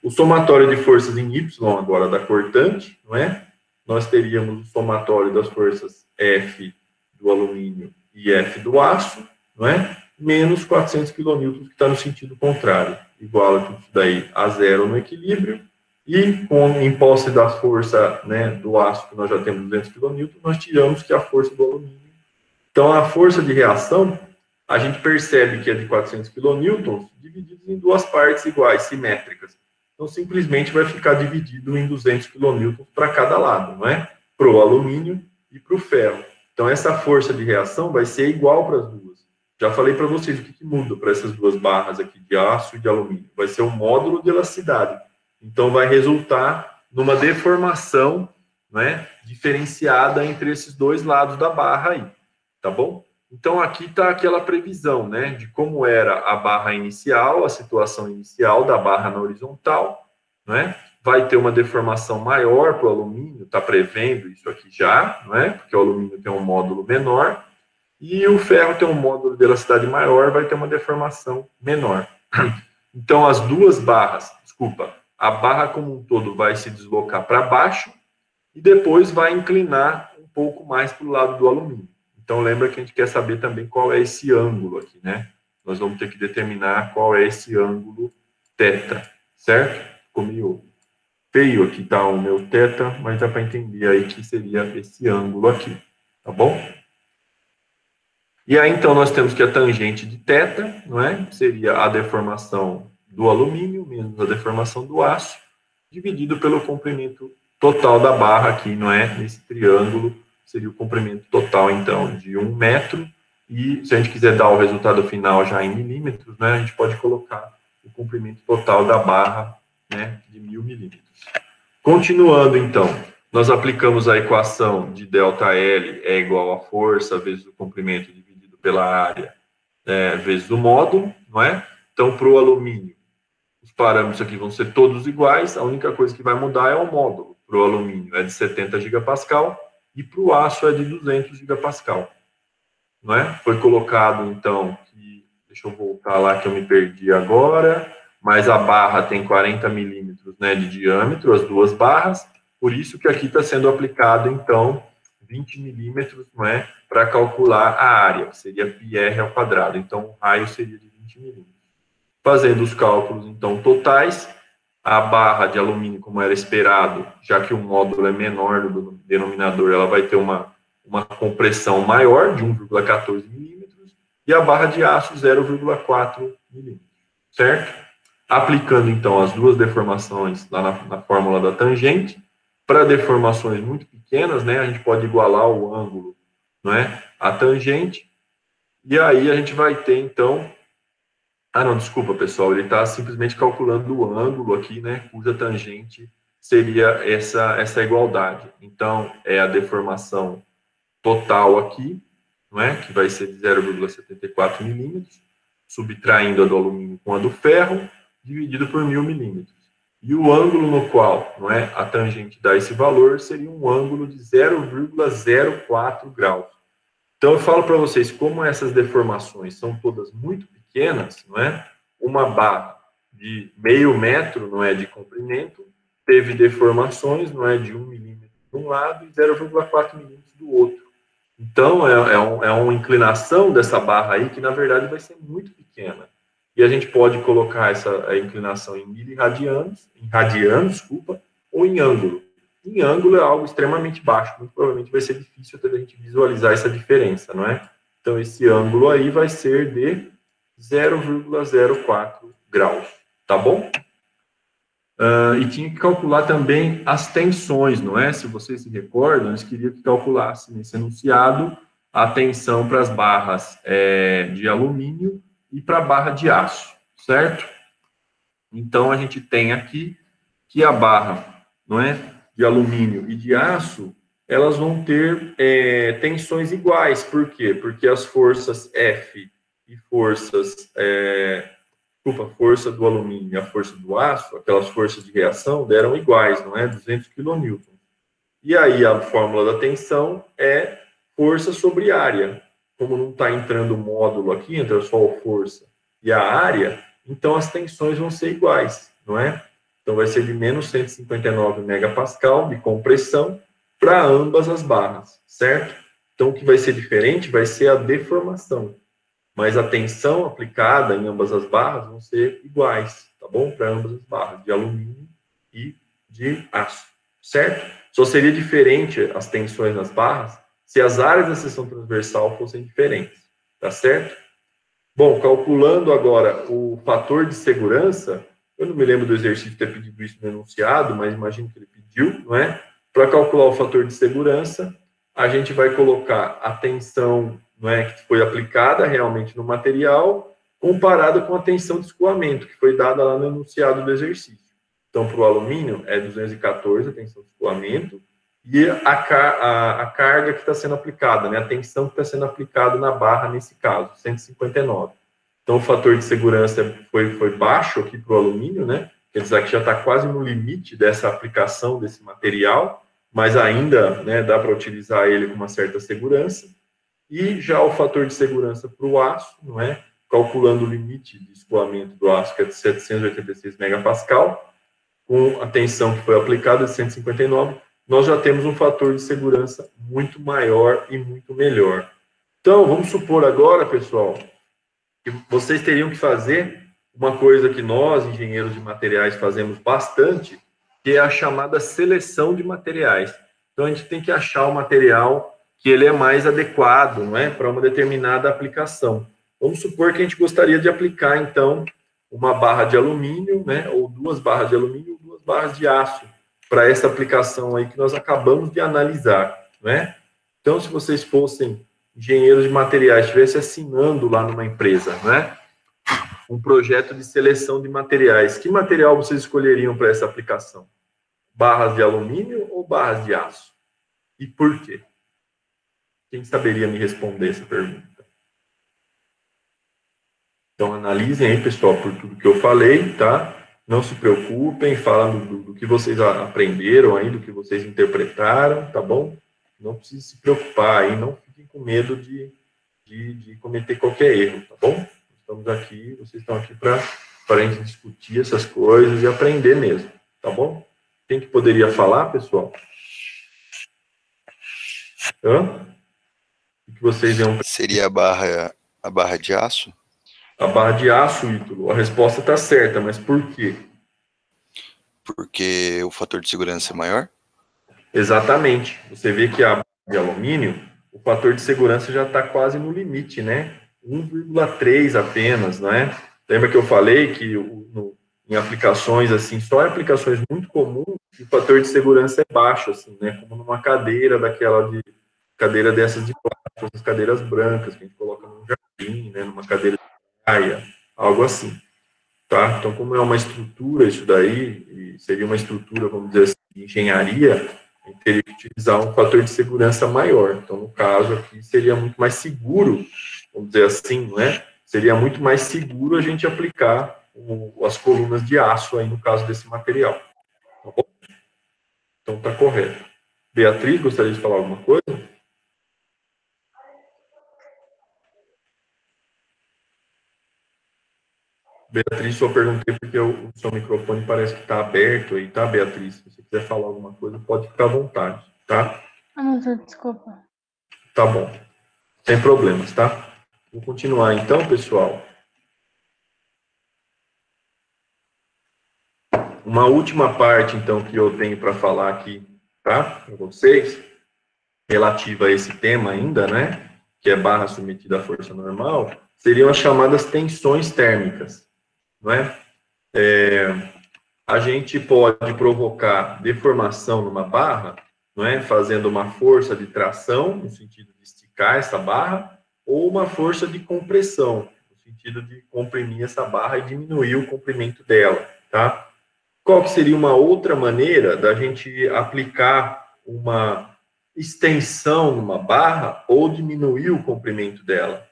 O somatório de forças em Y, agora da cortante, não é? Nós teríamos o somatório das forças F do alumínio e F do aço, não é? Menos 400 kN, que está no sentido contrário. Igual a tudo isso daí a zero no equilíbrio, e em posse da força, né, do aço, que nós já temos 200 kN, nós tiramos que é a força do alumínio. Então, a força de reação, a gente percebe que é de 400 kN, divididos em duas partes iguais, simétricas. Então, simplesmente vai ficar dividido em 200 kN para cada lado, não é? Para o alumínio e para o ferro. Então, essa força de reação vai ser igual para as duas. Já falei para vocês o que muda para essas duas barras aqui de aço e de alumínio. Vai ser o módulo de elasticidade. Então, vai resultar numa deformação, né, diferenciada entre esses dois lados da barra aí. Tá bom? Então, aqui está aquela previsão, né, de como era a barra inicial, a situação inicial da barra na horizontal, né? Vai ter uma deformação maior para o alumínio, está prevendo isso aqui já, não é? Porque o alumínio tem um módulo menor, e o ferro tem um módulo de elasticidade maior, vai ter uma deformação menor. Então, as duas barras, desculpa, a barra como um todo vai se deslocar para baixo e depois vai inclinar um pouco mais para o lado do alumínio. Então, lembra que a gente quer saber também qual é esse ângulo aqui, né? Nós vamos ter que determinar qual é esse ângulo θ, certo? Ficou meio feio aqui, tá? O meu θ, mas dá para entender aí que seria esse ângulo aqui, tá bom? E aí, então, nós temos que a tangente de θ, não é? Seria a deformação do alumínio menos a deformação do aço, dividido pelo comprimento total da barra aqui, não é? Nesse triângulo, seria o comprimento total, então, de 1 metro. E se a gente quiser dar o resultado final já em milímetros, né? A gente pode colocar o comprimento total da barra, né? De 1000 milímetros. Continuando, então. Nós aplicamos a equação de ΔL é igual a força vezes o comprimento dividido pela área vezes o módulo, não é? Então, para o alumínio, os parâmetros aqui vão ser todos iguais, a única coisa que vai mudar é o módulo. Para o alumínio é de 70 gigapascal e para o aço é de 200 gigapascal, não é? Foi colocado, então, que, deixa eu voltar lá que eu me perdi agora, mas a barra tem 40 milímetros, né, de diâmetro, as duas barras, por isso que aqui está sendo aplicado, então, 20 milímetros, não é, para calcular a área, que seria πr ao quadrado. Então, o raio seria de 20 milímetros. Fazendo os cálculos, então, totais, a barra de alumínio, como era esperado, já que o módulo é menor do denominador, ela vai ter uma compressão maior, de 1,14 milímetros, e a barra de aço, 0,4 milímetros, certo? Aplicando, então, as duas deformações lá na fórmula da tangente, para deformações muito pequenas, né, a gente pode igualar o ângulo, não é, à tangente, e aí a gente vai ter, então... Ah, não, desculpa, pessoal, ele está simplesmente calculando o ângulo aqui, né, cuja tangente seria essa igualdade. Então, é a deformação total aqui, não é, que vai ser de 0,74 milímetros, subtraindo a do alumínio com a do ferro, dividido por 1000 milímetros. E o ângulo no qual, não é, a tangente dá esse valor seria um ângulo de 0,04 graus. Então, eu falo para vocês, como essas deformações são todas muito pequenas, não é? Uma barra de meio metro, não é, de comprimento, teve deformações, não é, de 1 milímetro de um lado e 0,4 milímetros do outro. Então, é uma inclinação dessa barra aí que, na verdade, vai ser muito pequena. E a gente pode colocar essa inclinação em miliradianos, desculpa, ou em ângulo. Em ângulo é algo extremamente baixo, muito provavelmente vai ser difícil até a gente visualizar essa diferença, não é? Então, esse ângulo aí vai ser de 0,04 graus, tá bom? E tinha que calcular também as tensões, não é? Se vocês se recordam, eles queriam que calculasse nesse enunciado a tensão para as barras de alumínio e para a barra de aço, certo? Então, a gente tem aqui que a barra, não é, de alumínio e de aço, elas vão ter tensões iguais. Por quê? Porque as forças F e forças... força do alumínio e a força do aço, aquelas forças de reação, deram iguais, não é? 200 kN. E aí, a fórmula da tensão é força sobre área. Como não está entrando módulo aqui, entra só a força e a área, então as tensões vão ser iguais, não é? Então, vai ser de menos 159 megapascal de compressão para ambas as barras, certo? Então, o que vai ser diferente vai ser a deformação, mas a tensão aplicada em ambas as barras vão ser iguais, tá bom? Para ambas as barras, de alumínio e de aço, certo? Só seria diferente as tensões nas barras se as áreas da seção transversal fossem diferentes, tá certo? Bom, calculando agora o fator de segurança, eu não me lembro do exercício ter pedido isso no enunciado, mas imagino que ele pediu, não é? Para calcular o fator de segurança, a gente vai colocar a tensão, não é, que foi aplicada realmente no material, comparada com a tensão de escoamento, que foi dada lá no enunciado do exercício. Então, para o alumínio, é 214 a tensão de escoamento, e a carga que está sendo aplicada, né, a tensão que está sendo aplicada na barra, nesse caso, 159. Então, o fator de segurança foi baixo aqui para o alumínio, né, quer dizer que já está quase no limite dessa aplicação desse material, mas ainda, né, dá para utilizar ele com uma certa segurança. E já o fator de segurança para o aço, não é, calculando o limite de escoamento do aço, que é de 786 megapascal, com a tensão que foi aplicada de 159, nós já temos um fator de segurança muito maior e muito melhor. Então, vamos supor agora, pessoal, que vocês teriam que fazer uma coisa que nós, engenheiros de materiais, fazemos bastante, que é a chamada seleção de materiais. Então, a gente tem que achar o material que ele é mais adequado, não é, para uma determinada aplicação. Vamos supor que a gente gostaria de aplicar, então, uma barra de alumínio, né, ou 2 barras de alumínio, 2 barras de aço, para essa aplicação aí que nós acabamos de analisar, né? Então, se vocês fossem engenheiros de materiais, estivessem assinando lá numa empresa, né, um projeto de seleção de materiais, que material vocês escolheriam para essa aplicação? Barras de alumínio ou barras de aço? E por quê? Quem saberia me responder essa pergunta? Então, analisem aí, pessoal, por tudo que eu falei, tá? Não se preocupem, falando do que vocês aprenderam aí, do que vocês interpretaram, tá bom? Não precisa se preocupar aí, não fiquem com medo de cometer qualquer erro, tá bom? Estamos aqui, vocês estão aqui para a gente discutir essas coisas e aprender mesmo, tá bom? Quem que poderia falar, pessoal? Hã? O que vocês iam... Seria a barra de aço? A barra de aço, Ítalo, a resposta está certa, mas por quê? Porque o fator de segurança é maior? Exatamente. Você vê que a barra de alumínio, o fator de segurança já está quase no limite, né? 1,3 apenas, não é? Lembra que eu falei que em aplicações assim, só em aplicações muito comuns, o fator de segurança é baixo, assim, né? Como numa cadeira cadeira dessas de plástico, essas cadeiras brancas que a gente coloca num jardim, né? Numa cadeira de praia, algo assim, tá? Então, como é uma estrutura isso daí, e seria uma estrutura, vamos dizer assim, de engenharia, a gente teria que utilizar um fator de segurança maior. Então, no caso aqui, seria muito mais seguro, vamos dizer assim, não é? Seria muito mais seguro a gente aplicar as colunas de aço aí no caso desse material. Tá bom? Então, tá correto. Beatriz, gostaria de falar alguma coisa? Beatriz, só perguntei porque o seu microfone parece que está aberto aí, tá, Beatriz? Se você quiser falar alguma coisa, pode ficar à vontade, tá? Desculpa. Tá bom. Sem problemas, tá? Vou continuar então, pessoal. Uma última parte, então, que eu tenho para falar aqui, tá? Para vocês, relativa a esse tema ainda, né? Que é barra submetida à força normal, seriam as chamadas tensões térmicas, não é? A gente pode provocar deformação numa barra, não é? Fazendo uma força de tração, no sentido de esticar essa barra, ou uma força de compressão, no sentido de comprimir essa barra e diminuir o comprimento dela, tá? Qual que seria uma outra maneira da gente aplicar uma extensão numa barra ou diminuir o comprimento dela,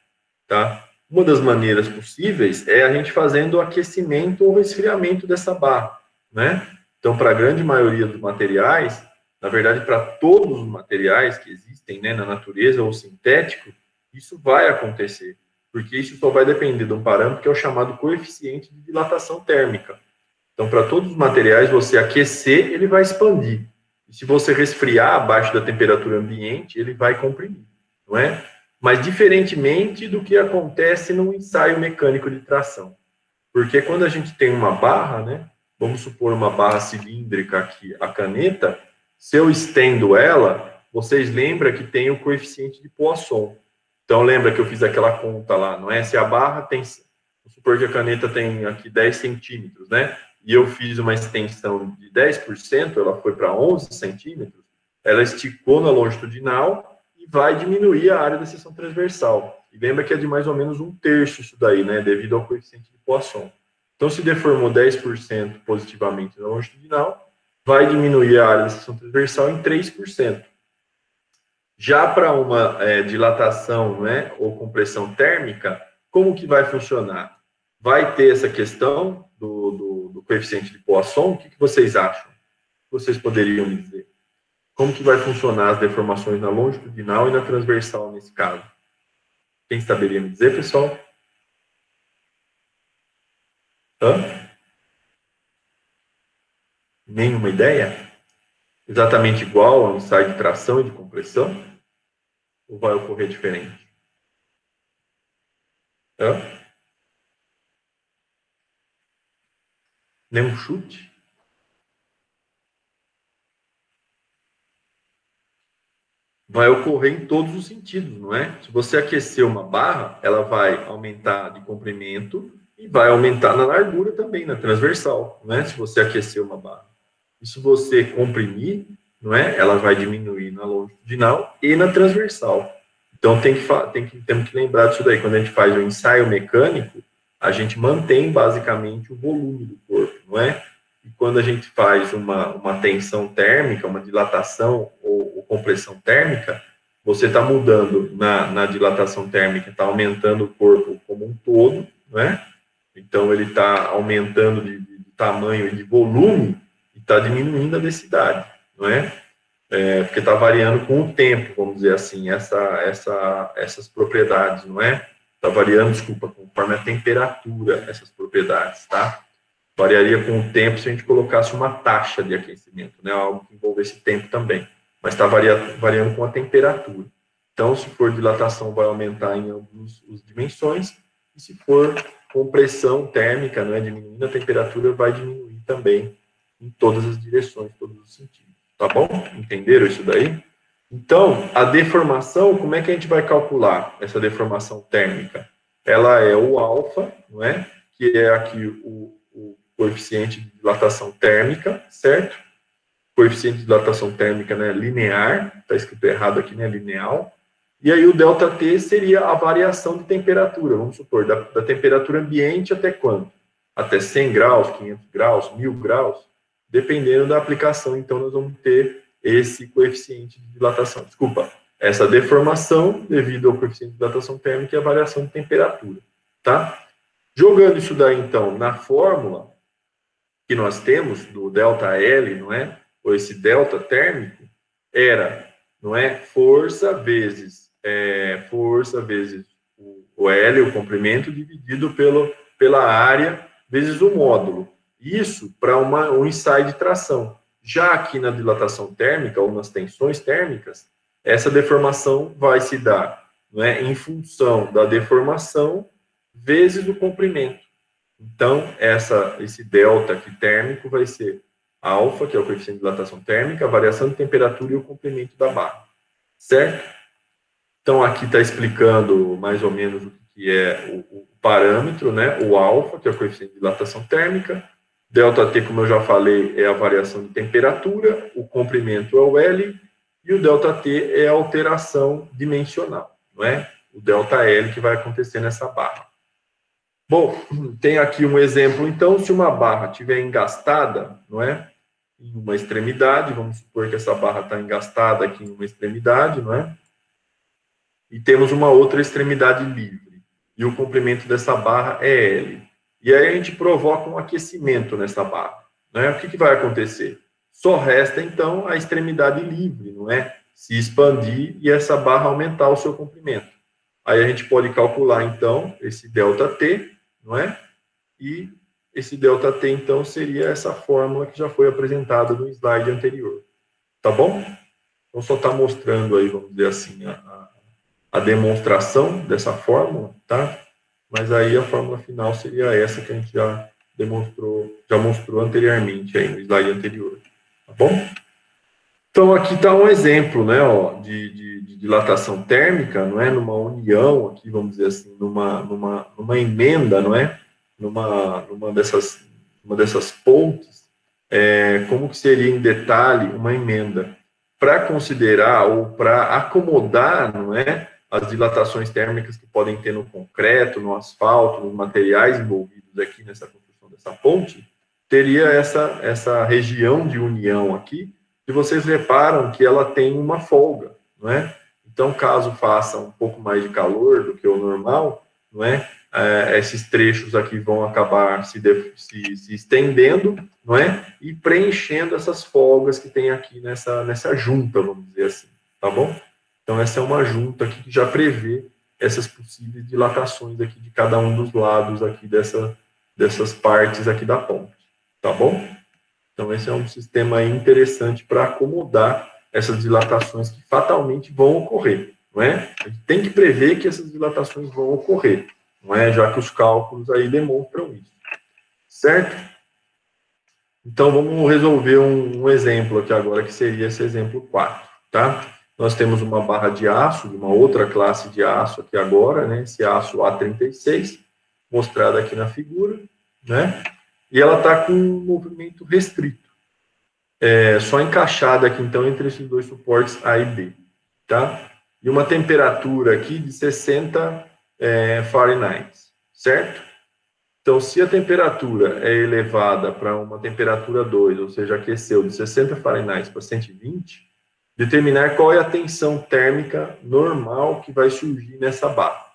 tá? Uma das maneiras possíveis é a gente fazendo o aquecimento ou resfriamento dessa barra, né? Então, para a grande maioria dos materiais, na verdade, para todos os materiais que existem, né, na natureza ou sintético, isso vai acontecer, porque isso só vai depender de um parâmetro que é o chamado coeficiente de dilatação térmica. Então, para todos os materiais, você aquecer, ele vai expandir. E se você resfriar abaixo da temperatura ambiente, ele vai comprimir, não é? Mas diferentemente do que acontece no ensaio mecânico de tração. Porque quando a gente tem uma barra, né? Vamos supor uma barra cilíndrica aqui, a caneta, se eu estendo ela, vocês lembram que tem o coeficiente de Poisson. Então, lembra que eu fiz aquela conta lá, não é? Se a barra tem, vamos supor que a caneta tem aqui 10 centímetros, né? E eu fiz uma extensão de 10%, ela foi para 11 centímetros, ela esticou na longitudinal e vai diminuir a área da seção transversal. E lembra que é de mais ou menos 1/3 isso daí, né? Devido ao coeficiente de Poisson. Então, se deformou 10% positivamente na longitudinal, vai diminuir a área da seção transversal em 3%. Já para uma dilatação, né, ou compressão térmica, como que vai funcionar? Vai ter essa questão do coeficiente de Poisson? O que vocês acham? O que vocês poderiam me dizer? Como que vai funcionar as deformações na longitudinal e na transversal nesse caso? Quem saberia me dizer, pessoal? Hã? Nenhuma ideia? Exatamente igual ao ensaio de tração e de compressão? Ou vai ocorrer diferente? Hã? Nenhum chute? Vai ocorrer em todos os sentidos, não é? Se você aquecer uma barra, ela vai aumentar de comprimento e vai aumentar na largura também, na transversal, não é? Se você aquecer uma barra. E se você comprimir, não é? Ela vai diminuir na longitudinal e na transversal. Então temos que lembrar disso daí. Quando a gente faz o ensaio mecânico, a gente mantém basicamente o volume do corpo, não é? E quando a gente faz uma tensão térmica, uma dilatação ou compressão térmica, você está mudando na dilatação térmica, está aumentando o corpo como um todo, não é? Então ele está aumentando de tamanho e de volume e está diminuindo a densidade, não é? Porque está variando com o tempo, vamos dizer assim, essas propriedades, não é? Está variando, desculpa, conforme a temperatura, essas propriedades, tá? Variaria com o tempo se a gente colocasse uma taxa de aquecimento, né? Algo que envolvesse tempo também. Mas está variando com a temperatura. Então, se for dilatação, vai aumentar em ambas as dimensões. E se for compressão térmica, né, diminuindo a temperatura, vai diminuir também em todas as direções, todos os sentidos. Tá bom? Entenderam isso daí? Então, a deformação, como é que a gente vai calcular essa deformação térmica? Ela é o alfa, não é? Que é aqui o coeficiente de dilatação térmica, certo? Coeficiente de dilatação térmica, né, linear, está escrito errado aqui, né, lineal. E aí o ΔT seria a variação de temperatura, vamos supor, da temperatura ambiente até quanto? Até 100 graus, 500 graus, 1000 graus, dependendo da aplicação, então nós vamos ter esse coeficiente de dilatação. Desculpa, essa deformação devido ao coeficiente de dilatação térmica e a variação de temperatura, tá? Jogando isso daí, então, na fórmula que nós temos do ΔL, não é? Ou esse delta térmico, era, não é? Força vezes o L, o comprimento, dividido pela área, vezes o módulo. Isso para um ensaio de tração. Já aqui na dilatação térmica, ou nas tensões térmicas, essa deformação vai se dar, não é? Em função da deformação vezes o comprimento. Então, esse delta aqui térmico vai ser alfa, que é o coeficiente de dilatação térmica, a variação de temperatura e o comprimento da barra. Certo? Então, aqui está explicando mais ou menos o que é o parâmetro, né? O alfa, que é o coeficiente de dilatação térmica. ΔT, como eu já falei, é a variação de temperatura. O comprimento é o L. E o ΔT é a alteração dimensional, não é? O ΔL que vai acontecer nessa barra. Bom, tem aqui um exemplo, então, se uma barra estiver engastada, não é? Em uma extremidade, vamos supor que essa barra está engastada aqui em uma extremidade, não é? E temos uma outra extremidade livre. E o comprimento dessa barra é L. E aí a gente provoca um aquecimento nessa barra, né? O que vai acontecer? Só resta, então, a extremidade livre, não é? Se expandir e essa barra aumentar o seu comprimento. Aí a gente pode calcular, então, esse ΔT, não é? E esse ΔT, então, seria essa fórmula que já foi apresentada no slide anterior. Tá bom? Então, só está mostrando aí, vamos dizer assim, a demonstração dessa fórmula, tá? Mas aí a fórmula final seria essa que a gente já mostrou anteriormente aí no slide anterior. Tá bom? Então, aqui está um exemplo, né, ó, de dilatação térmica, não é? Numa união, aqui, vamos dizer assim, numa emenda, não é? Numa dessas pontes, como que seria em detalhe uma emenda? Para considerar ou para acomodar, não é? As dilatações térmicas que podem ter no concreto, no asfalto, nos materiais envolvidos aqui nessa construção dessa ponte, teria essa região de união aqui, e vocês reparam que ela tem uma folga, não é? Então, caso faça um pouco mais de calor do que o normal, não é? Esses trechos aqui vão acabar se estendendo, não é? E preenchendo essas folgas que tem aqui nessa junta, vamos dizer assim, tá bom? Então, essa é uma junta aqui que já prevê essas possíveis dilatações aqui de cada um dos lados aqui dessas partes aqui da ponte, tá bom? Então, esse é um sistema interessante para acomodar essas dilatações que fatalmente vão ocorrer, não é? A gente tem que prever que essas dilatações vão ocorrer, não é? Já que os cálculos aí demonstram isso, certo? Então, vamos resolver um exemplo aqui agora, que seria esse exemplo 4, tá? Nós temos uma barra de aço, de uma outra classe de aço aqui agora, né? Esse aço A36, mostrado aqui na figura, né? E ela está com um movimento restrito, só encaixada aqui, então, entre esses dois suportes A e B, tá? E uma temperatura aqui de 60 Fahrenheit, certo? Então, se a temperatura é elevada para uma temperatura 2, ou seja, aqueceu de 60 Fahrenheit para 120, determinar qual é a tensão térmica normal que vai surgir nessa barra,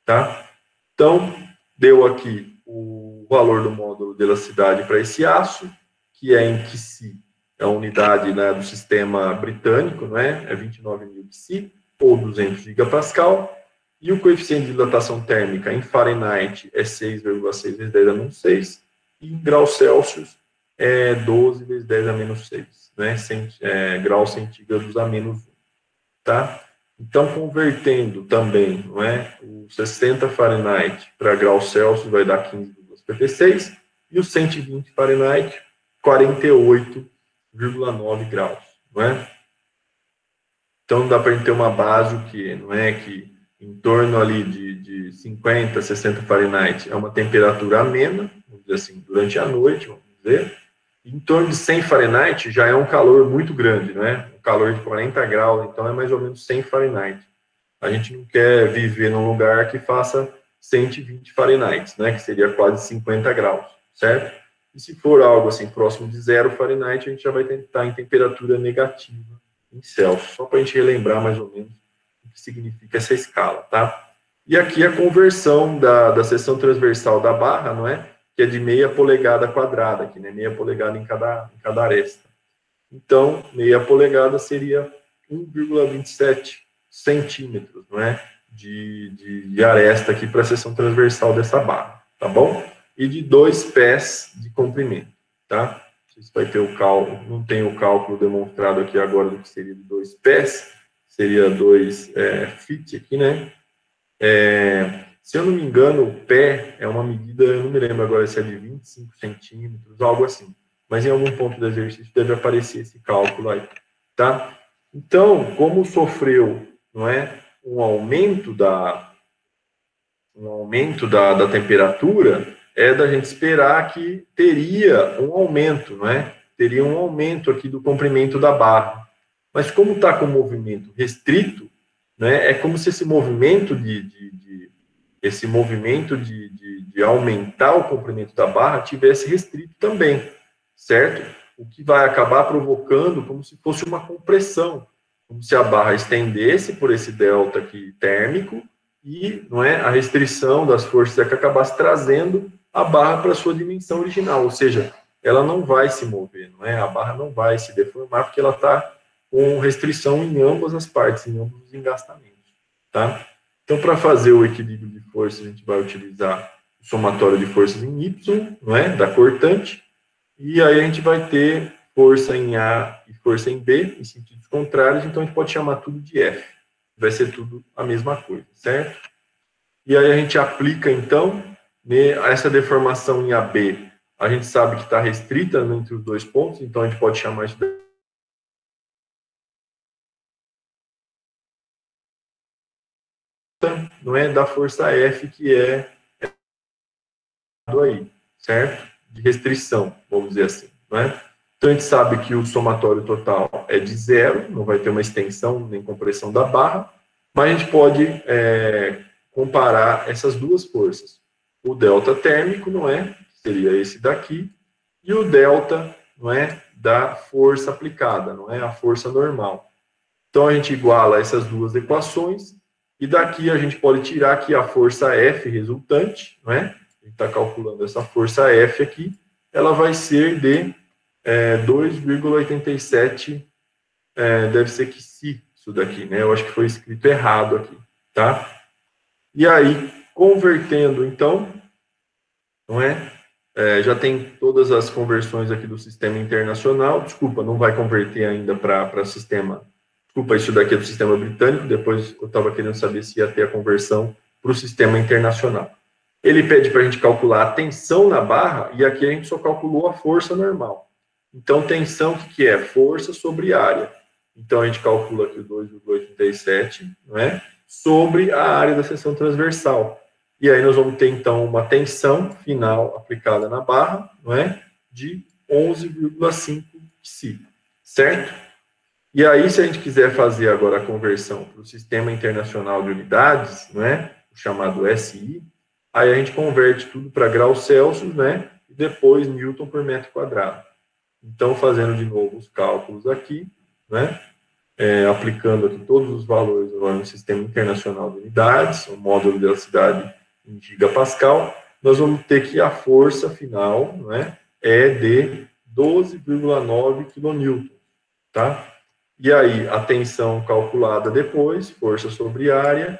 tá? Então, deu aqui o valor do módulo de elasticidade para esse aço, que é em Qi, é a unidade, né, do sistema britânico, né, é 29.000 Qi, ou 200 gigapascal, e o coeficiente de dilatação térmica em Fahrenheit é 6,6 vezes 10 a menos 6, e em graus Celsius é 12 vezes 10 a menos 6, né, graus centígrados a menos 1, tá? Então, convertendo também, não é, o 60 Fahrenheit para graus Celsius vai dar 15,56, e o 120 Fahrenheit, 48,9 graus, não é? Então, dá para a gente ter uma base que, não é, que em torno ali de 50, 60 Fahrenheit é uma temperatura amena, vamos dizer assim, durante a noite, vamos dizer. Em torno de 100 Fahrenheit já é um calor muito grande, né? Um calor de 40 graus, então é mais ou menos 100 Fahrenheit. A gente não quer viver num lugar que faça 120 Fahrenheit, né? Que seria quase 50 graus, certo? E se for algo assim próximo de 0 Fahrenheit, a gente já vai estar em temperatura negativa em Celsius, só para a gente relembrar mais ou menos o que significa essa escala, tá? E aqui a conversão da seção transversal da barra, não é? Que é de meia polegada quadrada, aqui, né? Meia polegada em cada aresta. Então, meia polegada seria 1,27 centímetros, não é? De aresta aqui para a seção transversal dessa barra, tá bom? E de 2 pés de comprimento, tá? Isso vai ter o cálculo, não tem o cálculo demonstrado aqui agora do que seria de 2 pés, seria 2 feet aqui, né? Se eu não me engano, o pé é uma medida, eu não me lembro agora se é de 25 centímetros, algo assim. Mas em algum ponto do exercício deve aparecer esse cálculo aí, tá? Então, como sofreu, não é, um aumento da temperatura, é da gente esperar que teria um aumento, não é? Teria um aumento aqui do comprimento da barra. Mas como está com movimento restrito, né, é como se esse movimento de aumentar o comprimento da barra tivesse restrito também, certo? O que vai acabar provocando como se fosse uma compressão, como se a barra estendesse por esse delta aqui térmico e, não é, a restrição das forças é que acabasse trazendo a barra para a sua dimensão original, ou seja, ela não vai se mover, não é? A barra não vai se deformar porque ela está com restrição em ambas as partes, em ambos os engastamentos, tá? Então, para fazer o equilíbrio de forças, a gente vai utilizar o somatório de forças em Y, não é? Da cortante, e aí a gente vai ter força em A e força em B, em sentidos contrários, então a gente pode chamar tudo de F. Vai ser tudo a mesma coisa, certo? E aí a gente aplica, então, essa deformação em AB, a gente sabe que está restrita entre os dois pontos, então a gente pode chamar isso de não é da força F, que é aí, certo? De restrição, vamos dizer assim, não é? Então, a gente sabe que o somatório total é de 0, não vai ter uma extensão nem compressão da barra, mas a gente pode comparar essas duas forças. O delta térmico, não é? Seria esse daqui, e o delta, não é? Da força aplicada, não é? A força normal. Então, a gente iguala essas duas equações, e daqui a gente pode tirar aqui a força F resultante, não é? A gente está calculando essa força F aqui, ela vai ser de 2,87, deve ser que se isso daqui, né? Eu acho que foi escrito errado aqui, tá? E aí, convertendo, então, não é? Já tem todas as conversões aqui do sistema internacional. Desculpa, não vai converter ainda para sistema. Desculpa, isso daqui é do sistema britânico. Depois eu estava querendo saber se ia ter a conversão para o sistema internacional. Ele pede para a gente calcular a tensão na barra, e aqui a gente só calculou a força normal. Então, tensão, o que é? Força sobre área. Então, a gente calcula aqui o 2,87, não é? Sobre a área da seção transversal. E aí nós vamos ter, então, uma tensão final aplicada na barra, não é? De 11,5 psi, certo? E aí, se a gente quiser fazer agora a conversão para o Sistema Internacional de Unidades, não é? O chamado SI, aí a gente converte tudo para graus Celsius, né? E depois Newton por metro quadrado. Então, fazendo de novo os cálculos aqui, né? Aplicando aqui todos os valores agora no Sistema Internacional de Unidades, o módulo de velocidade em gigapascal, nós vamos ter que a força final, né, é de 12,9 kN, tá? E aí, a tensão calculada depois, força sobre área,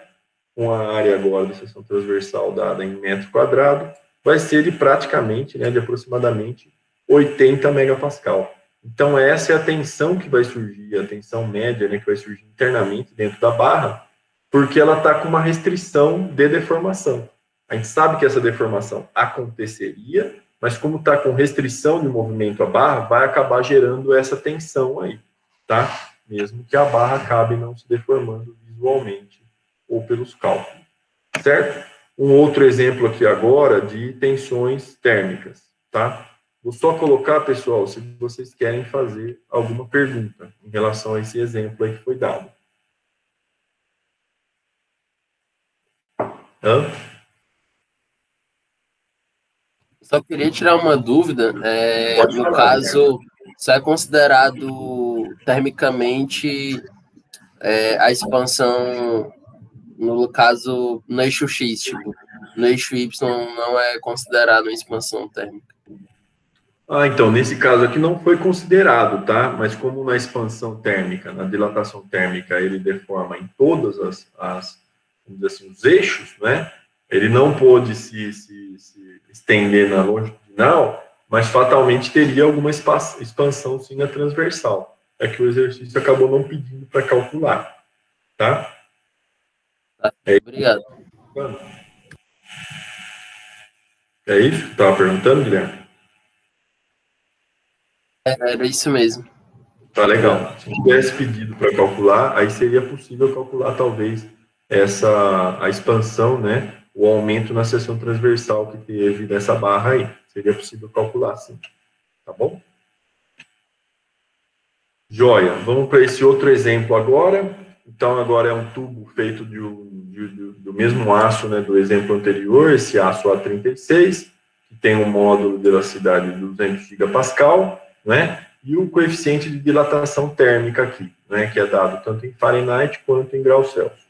com a área agora da seção transversal dada em metro quadrado, vai ser de praticamente, né, de aproximadamente 80 megapascal. Então, essa é a tensão que vai surgir, a tensão média, né, que vai surgir internamente dentro da barra, porque ela está com uma restrição de deformação. A gente sabe que essa deformação aconteceria, mas como está com restrição de movimento a barra, vai acabar gerando essa tensão aí, tá? Mesmo que a barra acabe não se deformando visualmente ou pelos cálculos, certo? Um outro exemplo aqui agora de tensões térmicas, tá? Vou só colocar, pessoal, se vocês querem fazer alguma pergunta em relação a esse exemplo aí que foi dado. Só queria tirar uma dúvida. No caso, se é considerado termicamente a expansão, no caso, no eixo X, tipo, no eixo Y não é considerado uma expansão térmica. Então, nesse caso aqui não foi considerado, tá? Mas como na expansão térmica, na dilatação térmica, ele deforma em todas vamos dizer assim, os eixos, né? Ele não pôde se estender na longitudinal, mas fatalmente teria alguma expansão sim na transversal. É que o exercício acabou não pedindo para calcular, tá? Obrigado. É isso que estava perguntando, Guilherme? Era isso mesmo. Tá legal. Se tivesse pedido para calcular, aí seria possível calcular talvez a expansão, né? O aumento na seção transversal que teve dessa barra aí. Seria possível calcular, sim. Tá bom? Joia. Vamos para esse outro exemplo agora. Então, agora é um tubo feito do mesmo aço, né, do exemplo anterior, esse aço A36, que tem um módulo de velocidade de 200 gigapascal, né? E o coeficiente de dilatação térmica aqui, né, que é dado tanto em Fahrenheit quanto em graus Celsius.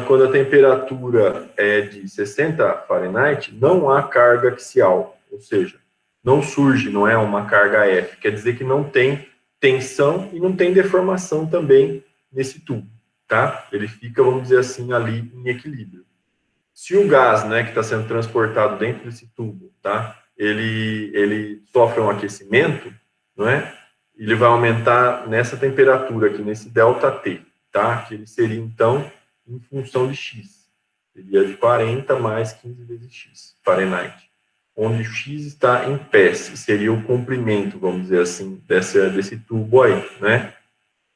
Quando a temperatura é de 60 Fahrenheit, não há carga axial, ou seja, não surge, não é uma carga F, quer dizer que não tem tensão e não tem deformação também nesse tubo, tá? Ele fica, vamos dizer assim, ali em equilíbrio. Se o gás, né, que está sendo transportado dentro desse tubo, tá? Ele sofre um aquecimento, não é? Ele vai aumentar nessa temperatura aqui, nesse ΔT, tá? Que ele seria, então, em função de X. Seria de 40 mais 15 vezes X, Fahrenheit. Onde X está em pés, seria o comprimento, vamos dizer assim, desse tubo aí, né?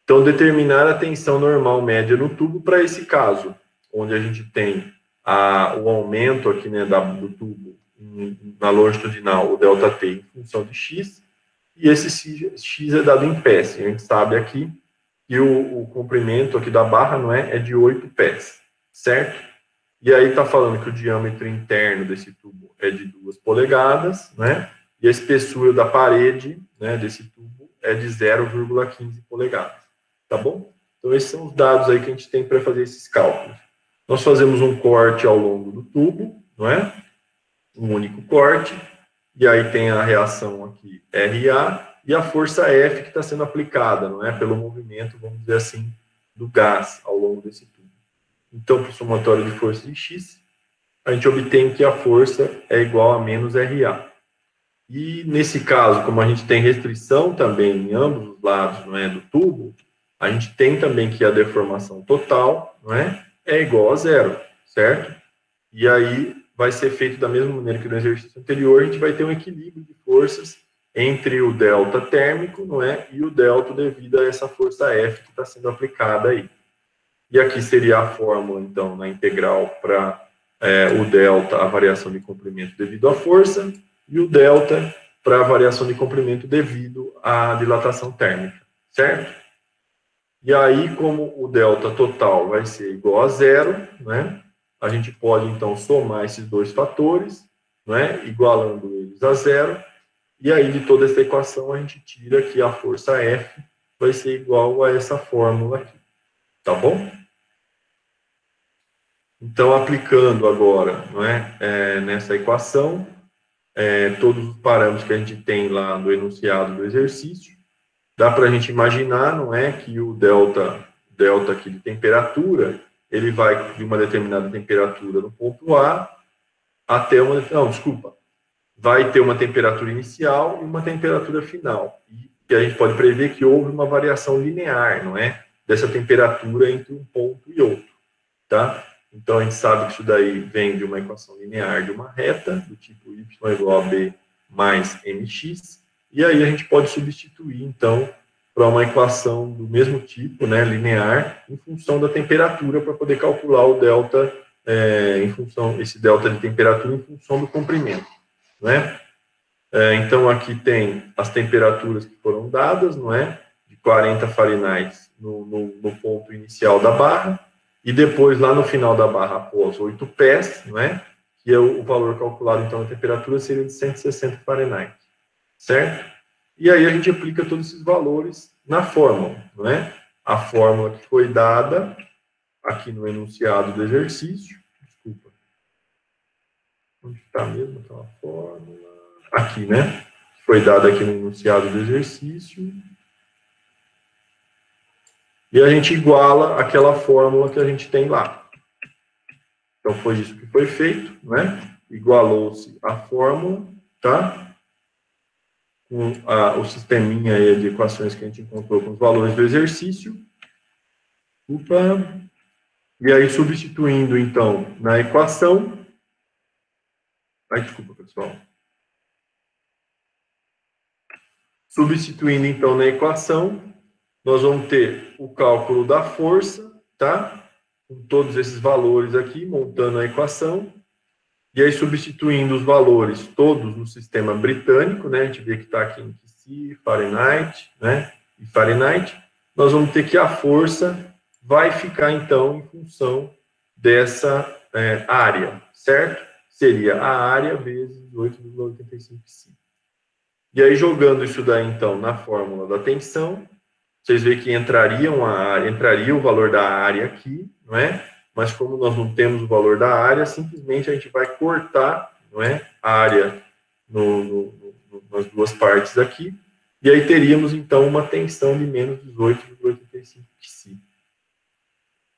Então, determinar a tensão normal média no tubo para esse caso, onde a gente tem o aumento aqui, né, do tubo na longitudinal, o ΔT em função de X, e esse X é dado em pés. A gente sabe aqui que o comprimento aqui da barra, não é de 8 pés, certo? E aí está falando que o diâmetro interno desse tubo é de 2 polegadas, né? E a espessura da parede, né, desse tubo é de 0,15 polegadas, tá bom? Então, esses são os dados aí que a gente tem para fazer esses cálculos. Nós fazemos um corte ao longo do tubo, não é? Um único corte, e aí tem a reação aqui, RA, e a força F que está sendo aplicada, não é? Pelo movimento, vamos dizer assim, do gás ao longo desse tubo. Então, para o somatório de força de X, a gente obtém que a força é igual a menos RA. E nesse caso, como a gente tem restrição também em ambos os lados, não é, do tubo, a gente tem também que a deformação total, não é igual a zero, certo? E aí vai ser feito da mesma maneira que no exercício anterior, a gente vai ter um equilíbrio de forças entre o delta térmico, não é, e o delta devido a essa força F que está sendo aplicada aí. E aqui seria a fórmula, então, na integral para o delta, a variação de comprimento devido à força, e o delta para a variação de comprimento devido à dilatação térmica, certo? E aí, como o delta total vai ser igual a zero, né, a gente pode, então, somar esses dois fatores, né, igualando eles a zero, e aí, de toda essa equação, a gente tira que a força F vai ser igual a essa fórmula aqui, tá bom? Então, aplicando agora, não é, nessa equação, todos os parâmetros que a gente tem lá no enunciado do exercício, dá para a gente imaginar, não é, que o delta aqui de temperatura, ele vai de uma determinada temperatura no ponto A até uma... Não, desculpa. Vai ter uma temperatura inicial e uma temperatura final. E a gente pode prever que houve uma variação linear, não é, dessa temperatura entre um ponto e outro, tá? Então, a gente sabe que isso daí vem de uma equação linear de uma reta, do tipo y igual a b mais mx, e aí a gente pode substituir, então, para uma equação do mesmo tipo, né, linear, em função da temperatura, para poder calcular o delta, esse delta de temperatura em função do comprimento, né? Então, aqui tem as temperaturas que foram dadas, não é? De 40 Fahrenheit no ponto inicial da barra, e depois, lá no final da barra, após 8 pés, não é? Que é o valor calculado, então, a temperatura seria de 160 Fahrenheit, certo? E aí a gente aplica todos esses valores na fórmula, não é? A fórmula que foi dada aqui no enunciado do exercício, desculpa. Onde está mesmo aquela fórmula? Aqui, né? Foi dada aqui no enunciado do exercício. E a gente iguala aquela fórmula que a gente tem lá. Então, foi isso que foi feito, né? Igualou-se a fórmula, tá? Com o sisteminha aí de equações que a gente encontrou com os valores do exercício. E aí, substituindo, então, na equação... desculpa, pessoal. Substituindo, então, na equação, nós vamos ter o cálculo da força, tá? Com todos esses valores aqui, montando a equação. E aí, substituindo os valores todos no sistema britânico, né? A gente vê que está aqui em Kelvin, Fahrenheit, né? E Fahrenheit. Nós vamos ter que a força vai ficar, então, em função dessa área, certo? Seria a área vezes 8,85π. E aí, jogando isso daí, então, na fórmula da tensão, vocês veem que entraria o valor da área aqui, não é? Mas como nós não temos o valor da área, simplesmente a gente vai cortar, não é, a área nas duas partes aqui, e aí teríamos, então, uma tensão de menos 18,85π.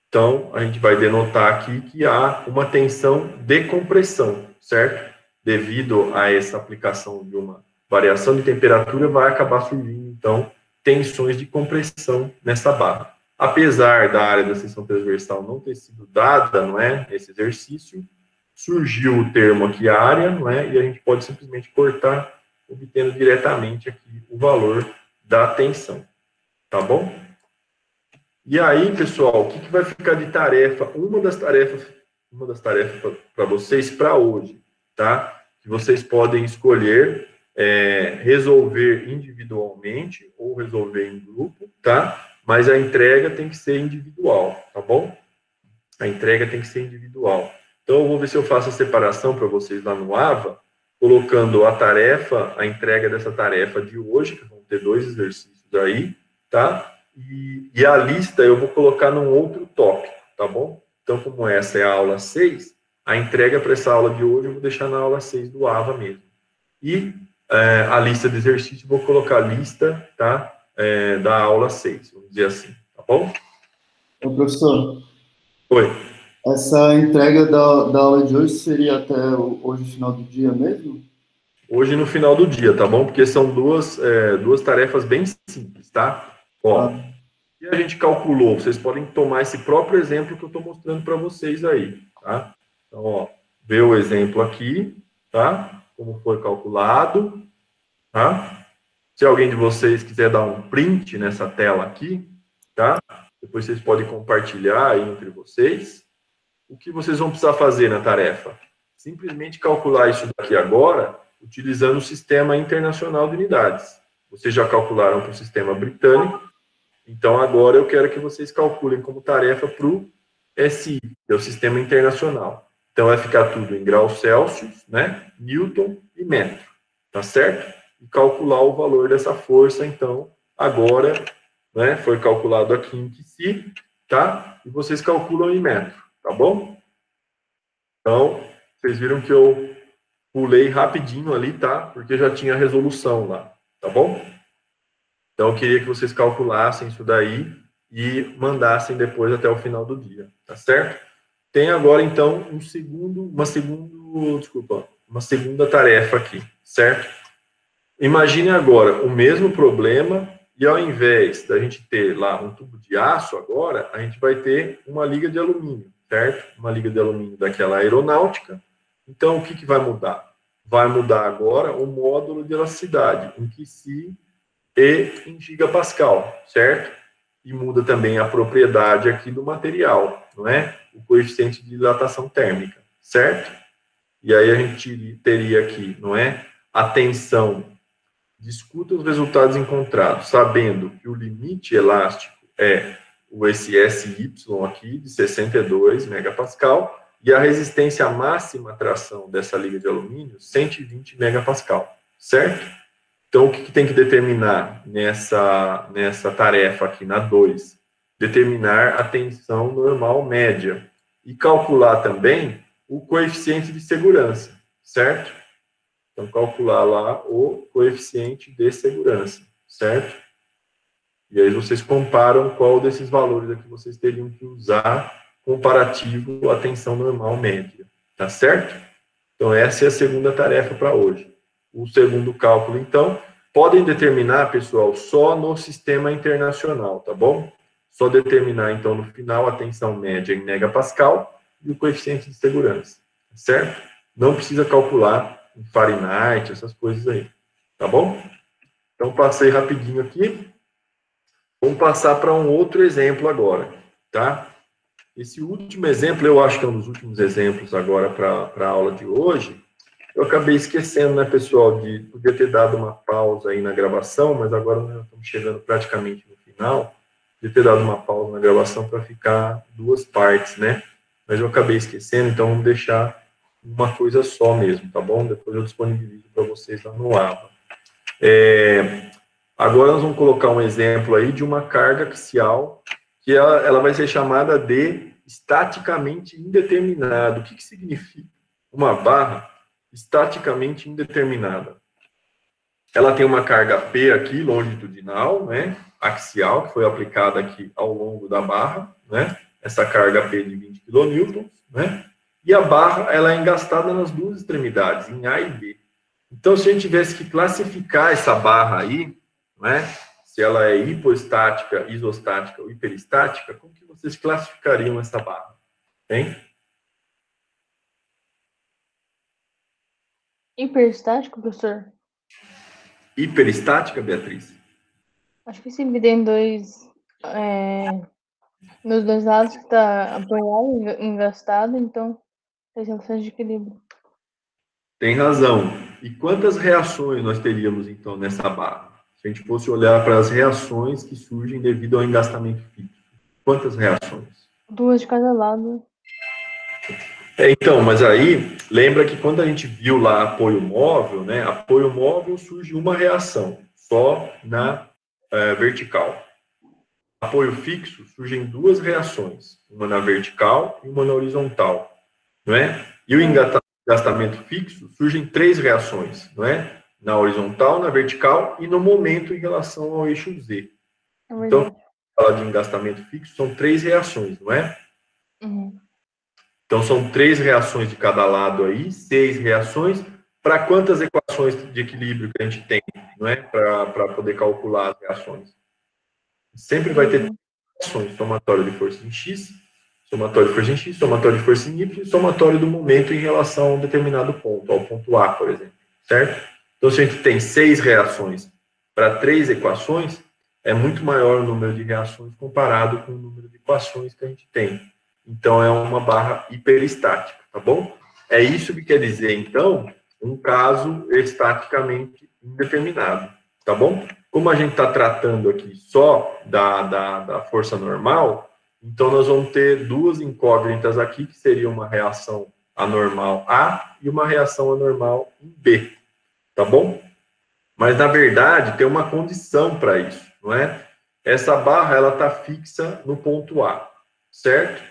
Então, a gente vai denotar aqui que há uma tensão de compressão, certo? Devido a essa aplicação de uma variação de temperatura, vai acabar surgindo, então, tensões de compressão nessa barra. Apesar da área da seção transversal não ter sido dada, não é, nesse exercício, surgiu o termo aqui, área, não é, e a gente pode simplesmente cortar, obtendo diretamente aqui o valor da tensão. Tá bom? E aí, pessoal, o que vai ficar de tarefa? Uma das tarefas para vocês para hoje, tá? Que vocês podem escolher resolver individualmente ou resolver em grupo, tá? Mas a entrega tem que ser individual, tá bom? A entrega tem que ser individual. Então, eu vou ver se eu faço a separação para vocês lá no AVA, colocando a entrega dessa tarefa de hoje, que vão ter 2 exercícios aí, tá? E a lista eu vou colocar num outro tópico, tá bom? Então, como essa é a aula 6, a entrega para essa aula de hoje eu vou deixar na aula 6 do AVA mesmo. E a lista de exercício eu vou colocar a lista, tá? Da aula 6, vamos dizer assim, tá bom? Ô, professor. Oi. Essa entrega da aula de hoje seria até hoje, final do dia mesmo? Hoje no final do dia, tá bom? Porque são duas tarefas bem simples, tá? Ó, e a gente calculou, vocês podem tomar esse próprio exemplo que eu estou mostrando para vocês aí, tá? Então, ó, vê o exemplo aqui, tá? Como foi calculado, tá? Se alguém de vocês quiser dar um print nessa tela aqui, tá? Depois vocês podem compartilhar aí entre vocês. O que vocês vão precisar fazer na tarefa? Simplesmente calcular isso daqui agora, utilizando o Sistema Internacional de Unidades. Vocês já calcularam para o Sistema Britânico, então agora eu quero que vocês calculem como tarefa para o SI, que é o Sistema Internacional. Então vai ficar tudo em graus Celsius, né, Newton e metro, tá certo? E calcular o valor dessa força, então, agora, né, foi calculado aqui em QC, tá? E vocês calculam em metro, tá bom? Então, vocês viram que eu pulei rapidinho ali, tá? Porque já tinha resolução lá, tá bom? Então, eu queria que vocês calculassem isso daí e mandassem depois até o final do dia, tá certo? Tem agora, então, uma segunda tarefa aqui, certo? Imagine agora o mesmo problema e ao invés da gente ter lá um tubo de aço agora, a gente vai ter uma liga de alumínio, certo? Uma liga de alumínio daquela aeronáutica. Então, o que vai mudar? Vai mudar agora o módulo de elasticidade, em QC e em gigapascal, certo? E muda também a propriedade aqui do material, não é? O coeficiente de dilatação térmica, certo? E aí a gente teria aqui, não é? A tensão, discuta os resultados encontrados, sabendo que o limite elástico é esse SY aqui, de 62 megapascal, e a resistência máxima à tração dessa liga de alumínio, 120 megapascal, certo? Então, o que tem que determinar nessa tarefa aqui, na 2? Determinar a tensão normal média e calcular também o coeficiente de segurança, certo? Então, calcular lá o coeficiente de segurança, certo? E aí vocês comparam qual desses valores aqui vocês teriam que usar comparativo à tensão normal média, tá certo? Então, essa é a segunda tarefa para hoje. O segundo cálculo, então, podem determinar, pessoal, só no sistema internacional, tá bom? Só determinar, então, no final, a tensão média em megapascal e o coeficiente de segurança, certo? Não precisa calcular em Fahrenheit, essas coisas aí, tá bom? Então, passei rapidinho aqui. Vamos passar para um outro exemplo agora, tá? Esse último exemplo, eu acho que é um dos últimos exemplos agora para a aula de hoje. Eu acabei esquecendo, né, pessoal, podia ter dado uma pausa aí na gravação, mas agora nós estamos chegando praticamente no final, de ter dado uma pausa na gravação para ficar duas partes, né? Mas eu acabei esquecendo, então vamos deixar uma coisa só mesmo, tá bom? Depois eu disponibilizo para vocês lá no AVA. Agora nós vamos colocar um exemplo aí de uma carga axial, que ela vai ser chamada de estaticamente indeterminado. O que significa uma barra estaticamente indeterminada? Ela tem uma carga P aqui, longitudinal, né, axial, que foi aplicada aqui ao longo da barra, né, essa carga P de 20 kN, né, e a barra, ela é engastada nas duas extremidades, em A e B. Então, se a gente tivesse que classificar essa barra aí, né, se ela é hipostática, isostática ou hiperestática, como que vocês classificariam essa barra? Hein? Hiperestático, professor? Hiperestática, Beatriz? Acho que se dividir em dois, nos dois lados que está apoiado e engastado, então tem relações de equilíbrio. Tem razão. E quantas reações nós teríamos, então, nessa barra? Se a gente fosse olhar para as reações que surgem devido ao engastamento fixo. Quantas reações? 2 de cada lado. Então, mas aí, lembra que quando a gente viu lá apoio móvel, né? Apoio móvel surge uma reação, só na vertical. Apoio fixo surgem duas reações, uma na vertical e uma na horizontal, não é? E o engastamento fixo surgem 3 reações, não é? Na horizontal, na vertical e no momento em relação ao eixo Z. Então, falar de engastamento fixo, são 3 reações, não é? Uhum. Então, são 3 reações de cada lado aí, 6 reações. Para quantas equações de equilíbrio que a gente tem, não é? Para poder calcular as reações. Sempre vai ter reações, somatório de força em X, somatório de força em X, somatório de força em Y, e somatório do momento em relação a um determinado ponto, ao ponto A, por exemplo, certo? Então, se a gente tem 6 reações para 3 equações, é muito maior o número de reações comparado com o número de equações que a gente tem. Então, é uma barra hiperestática, tá bom? É isso que quer dizer, então, um caso estaticamente indeterminado, tá bom? Como a gente está tratando aqui só da força normal, então nós vamos ter 2 incógnitas aqui, que seria uma reação anormal A e uma reação anormal em B, tá bom? Mas, na verdade, tem uma condição para isso, não é? Essa barra, ela está fixa no ponto A, certo?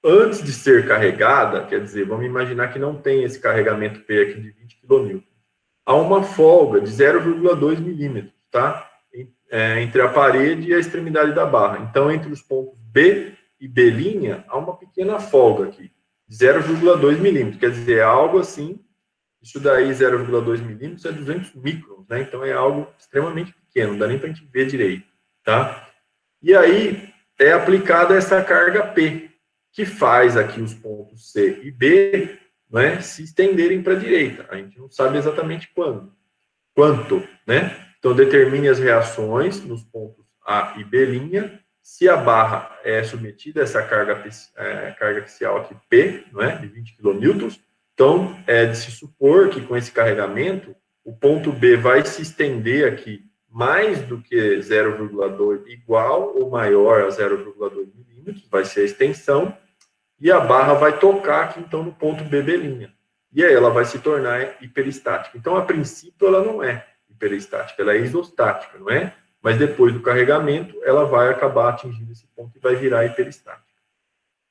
Antes de ser carregada, quer dizer, vamos imaginar que não tem esse carregamento P aqui de 20 kN. Há uma folga de 0,2 milímetros, tá? Entre a parede e a extremidade da barra. Então, entre os pontos B e B', há uma pequena folga aqui, de 0,2 milímetros. Quer dizer, é algo assim, isso daí, 0,2 milímetros, é 200 microns, né? Então, é algo extremamente pequeno, não dá nem para a gente ver direito, tá? E aí, é aplicada essa carga P, que faz aqui os pontos C e B, né, se estenderem para a direita. A gente não sabe exatamente quanto, né? Então, determine as reações nos pontos A e B'. Se a barra é submetida a essa carga axial aqui, P, não é, de 20 kN, então, é de se supor que com esse carregamento, o ponto B vai se estender aqui mais do que 0,2, igual ou maior a 0,2 milímetros, vai ser a extensão, e a barra vai tocar aqui, então, no ponto BB'. E aí ela vai se tornar hiperestática. Então, a princípio, ela não é hiperestática, ela é isostática, não é? Mas depois do carregamento, ela vai acabar atingindo esse ponto e vai virar hiperestática.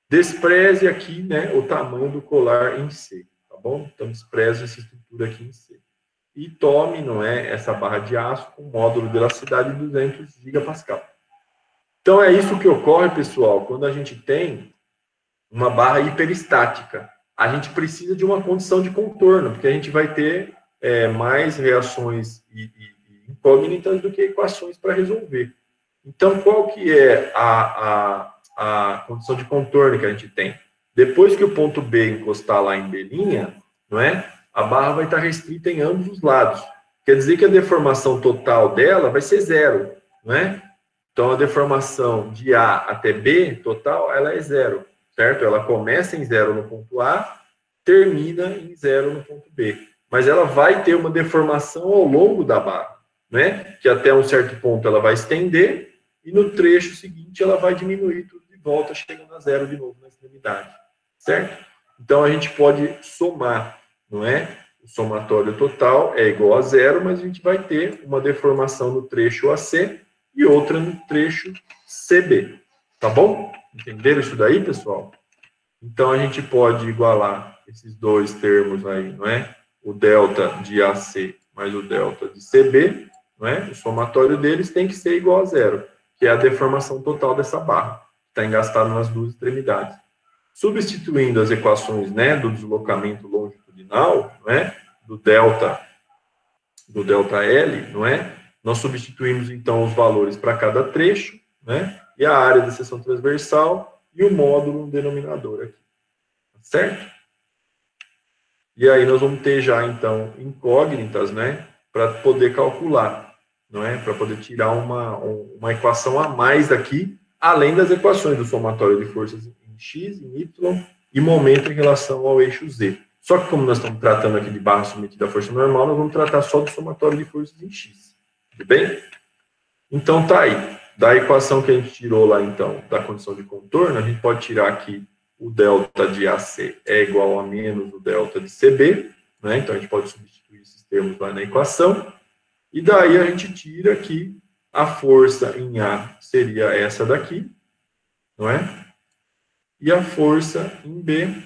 Despreze aqui, né, o tamanho do colar em C, tá bom? Então, despreze essa estrutura aqui em C. E tome, não é, essa barra de aço com módulo de elasticidade de 200 gigapascal. Então, é isso que ocorre, pessoal, quando a gente tem uma barra hiperestática. A gente precisa de uma condição de contorno, porque a gente vai ter mais reações e incógnitas do que equações para resolver. Então, qual que é a condição de contorno que a gente tem? Depois que o ponto B encostar lá em B', não é? A barra vai estar restrita em ambos os lados. Quer dizer que a deformação total dela vai ser 0, não é? Então, a deformação de A até B total, ela é 0. Certo? Ela começa em 0 no ponto A, termina em 0 no ponto B. Mas ela vai ter uma deformação ao longo da barra, né? Que até um certo ponto ela vai estender e no trecho seguinte ela vai diminuir tudo de volta, chegando a 0 de novo na extremidade, certo? Então a gente pode somar, não é? O somatório total é igual a 0, mas a gente vai ter uma deformação no trecho AC e outra no trecho CB, tá bom? Entenderam isso daí, pessoal? Então, a gente pode igualar esses dois termos aí, não é? O delta de AC mais o delta de CB, não é? O somatório deles tem que ser igual a 0, que é a deformação total dessa barra, que está engastada nas duas extremidades. Substituindo as equações, né, do deslocamento longitudinal, não é? Do delta L, não é? Nós substituímos, então, os valores para cada trecho, né? E a área da seção transversal e o módulo no denominador aqui. Certo? E aí nós vamos ter já, então, incógnitas, né? Para poder calcular, não é? Para poder tirar uma equação a mais daqui, além das equações do somatório de forças em X, em Y e momento em relação ao eixo Z. Só que como nós estamos tratando aqui de barra submetida à força normal, nós vamos tratar só do somatório de forças em X. Tudo bem? Então, tá aí. Da equação que a gente tirou lá, então, da condição de contorno, a gente pode tirar aqui o delta de AC é igual a menos o delta de CB, né? Então, a gente pode substituir esses termos lá na equação. E daí a gente tira aqui a força em A seria essa daqui, não é? E a força em B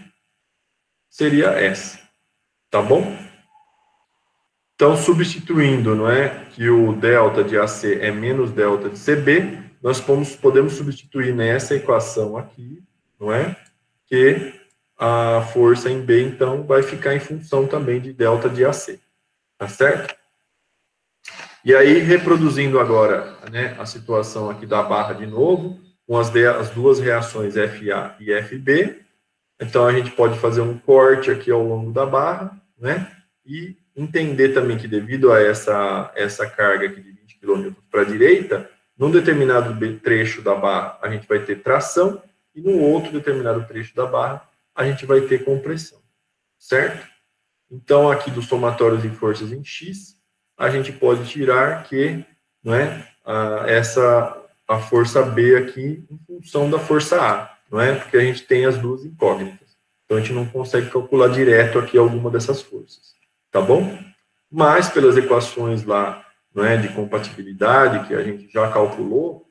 seria essa, tá bom? Então, substituindo, não é, que o delta de AC é menos delta de CB, nós podemos substituir nessa equação aqui, não é, que a força em B, então, vai ficar em função também de delta de AC. Tá certo? E aí, reproduzindo agora, né, a situação aqui da barra de novo, com as duas reações FA e FB, então a gente pode fazer um corte aqui ao longo da barra, né, e entender também que devido a essa carga aqui de 20 kN para a direita, num determinado trecho da barra a gente vai ter tração, e no outro determinado trecho da barra a gente vai ter compressão, certo? Então, aqui dos somatórios de forças em X, a gente pode tirar que, não é, a força B aqui em função da força A, não é? Porque a gente tem as duas incógnitas. Então, a gente não consegue calcular direto aqui alguma dessas forças, tá bom? Mas, pelas equações lá, não é, de compatibilidade, que a gente já calculou,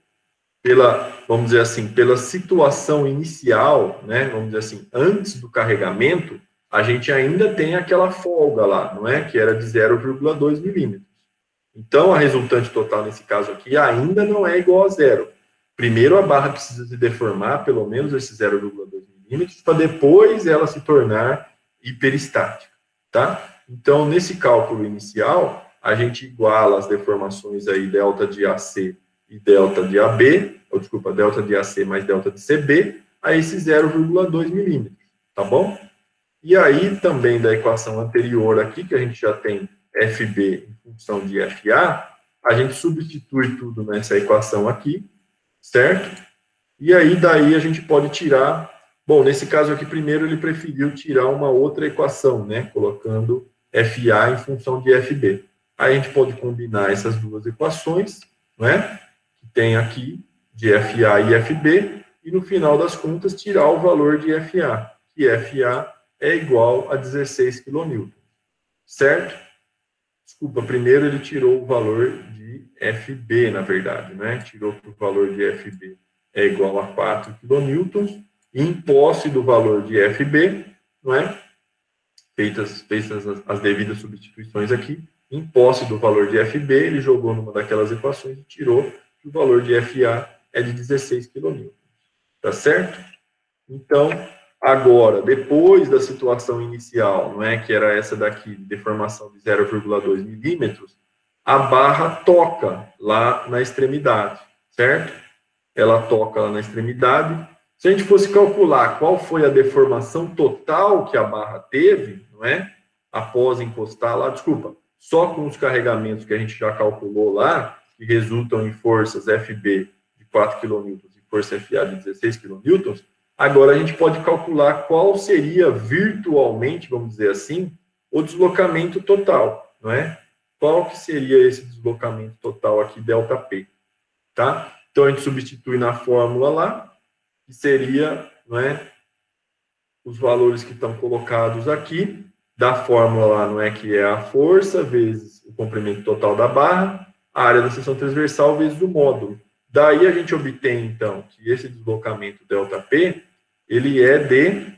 vamos dizer assim, pela situação inicial, né, vamos dizer assim, antes do carregamento, a gente ainda tem aquela folga lá, não é? Que era de 0,2 milímetros. Então, a resultante total, nesse caso aqui, ainda não é igual a zero. Primeiro, a barra precisa se deformar, pelo menos esse 0,2 milímetros, para depois ela se tornar hiperestática, tá? Então, nesse cálculo inicial, a gente iguala as deformações aí, delta de AC e delta de AB, ou desculpa, delta de AC mais delta de CB, a esse 0,2 milímetros, tá bom? E aí, também da equação anterior aqui, que a gente já tem FB em função de FA, a gente substitui tudo nessa equação aqui, certo? E aí, daí a gente pode tirar... Bom, nesse caso aqui, primeiro ele preferiu tirar uma outra equação, né? Colocando FA em função de FB. Aí a gente pode combinar essas duas equações, né? Que tem aqui, de FA e FB, e no final das contas, tirar o valor de FA, que FA é igual a 16 kN, certo? Desculpa, primeiro ele tirou o valor de FB, na verdade, né? Tirou que o valor de FB é igual a 4 kN, e em posse do valor de FB, não é? Feitas as devidas substituições aqui, em posse do valor de FB, ele jogou numa daquelas equações e tirou que o valor de FA é de 16 kN. Tá certo? Então, agora, depois da situação inicial, não é, que era essa daqui, deformação de 0,2 milímetros, a barra toca lá na extremidade, certo? Ela toca lá na extremidade. Se a gente fosse calcular qual foi a deformação total que a barra teve, não é? Após encostar lá, desculpa, só com os carregamentos que a gente já calculou lá, que resultam em forças FB de 4 kN e força FA de 16 kN, agora a gente pode calcular qual seria virtualmente, vamos dizer assim, o deslocamento total, não é? Qual que seria esse deslocamento total aqui, ΔP, tá? Então a gente substitui na fórmula lá, que seria, não é, os valores que estão colocados aqui, da fórmula lá, não é, que é a força vezes o comprimento total da barra, a área da seção transversal vezes o módulo. Daí a gente obtém, então, que esse deslocamento ΔP, ele é de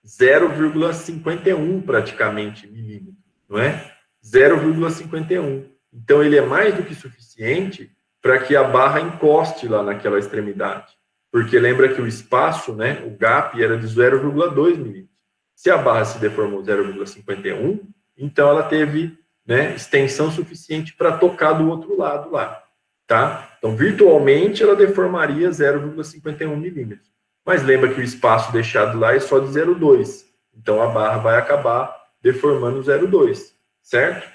0,51 praticamente milímetros, não é? 0,51. Então, ele é mais do que suficiente para que a barra encoste lá naquela extremidade. Porque lembra que o espaço, né, o gap, era de 0,2 milímetros. Se a barra se deformou 0,51, então ela teve, né, extensão suficiente para tocar do outro lado lá, tá? Então, virtualmente, ela deformaria 0,51 milímetros. Mas lembra que o espaço deixado lá é só de 0,2. Então, a barra vai acabar deformando 0,2, certo?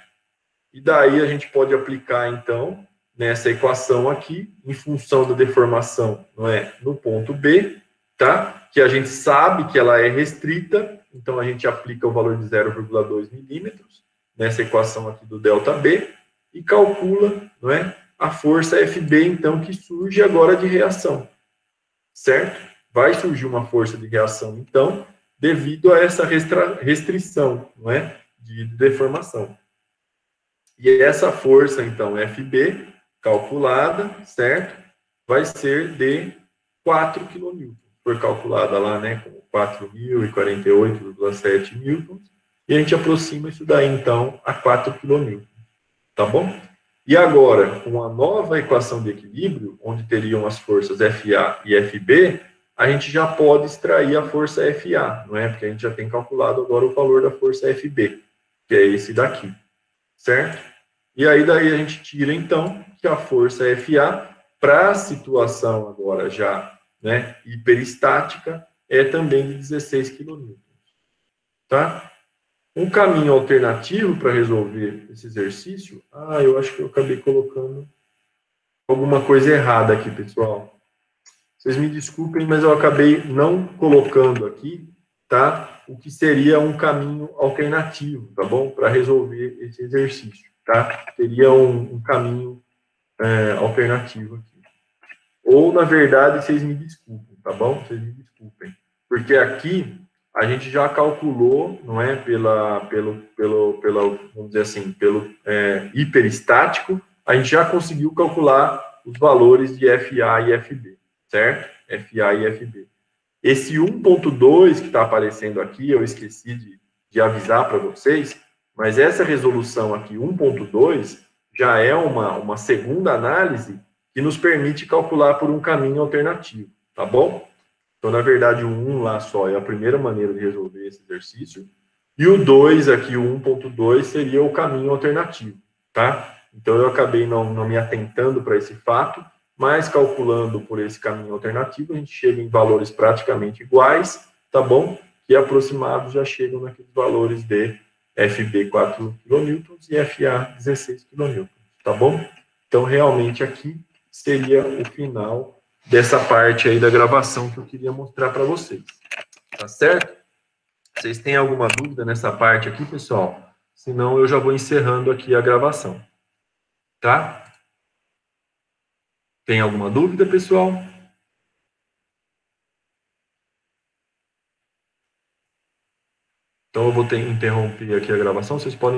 E daí a gente pode aplicar, então, nessa equação aqui, em função da deformação, não é, no ponto B, tá? Que a gente sabe que ela é restrita, então a gente aplica o valor de 0,2 milímetros nessa equação aqui do ΔB e calcula, não é, a força FB, então, que surge agora de reação, certo? Vai surgir uma força de reação, então, devido a essa restrição, não é, de deformação. E essa força, então, FB, calculada, certo? Vai ser de 4 kN. Foi calculada lá, né, como 4.048,7 newtons. E a gente aproxima isso daí, então, a 4 kN. Tá bom? E agora, com a nova equação de equilíbrio, onde teriam as forças FA e FB, a gente já pode extrair a força FA, não é? Porque a gente já tem calculado agora o valor da força FB, que é esse daqui, certo? E aí daí a gente tira, então, que a força FA, para a situação agora já, né, hiperestática, é também de 16 kN, tá? Um caminho alternativo para resolver esse exercício, eu acho que eu acabei colocando alguma coisa errada aqui, pessoal. Vocês me desculpem, mas eu acabei não colocando aqui, tá? O que seria um caminho alternativo, tá bom? Para resolver esse exercício, tá? Teria um caminho alternativo aqui. Ou, na verdade, vocês me desculpem, tá bom? Vocês me desculpem. Porque aqui a gente já calculou, não é? Pelo vamos dizer assim, pelo hiperestático, a gente já conseguiu calcular os valores de FA e FB, certo? FA e FB. Esse 1.2 que está aparecendo aqui, eu esqueci de avisar para vocês, mas essa resolução aqui, 1.2, já é uma segunda análise que nos permite calcular por um caminho alternativo, tá bom? Então, na verdade, o 1 lá só é a primeira maneira de resolver esse exercício, e o 2 aqui, o 1.2, seria o caminho alternativo, tá? Então, eu acabei não me atentando para esse fato, mas calculando por esse caminho alternativo, a gente chega em valores praticamente iguais, tá bom? Que aproximados já chegam naqueles valores de FB 4 kN e FA 16 kN, tá bom? Então, realmente, aqui seria o final dessa parte aí da gravação que eu queria mostrar para vocês, tá certo? Vocês têm alguma dúvida nessa parte aqui, pessoal? Senão, eu já vou encerrando aqui a gravação, tá? Tem alguma dúvida, pessoal? Então, eu vou interromper aqui a gravação. Vocês podem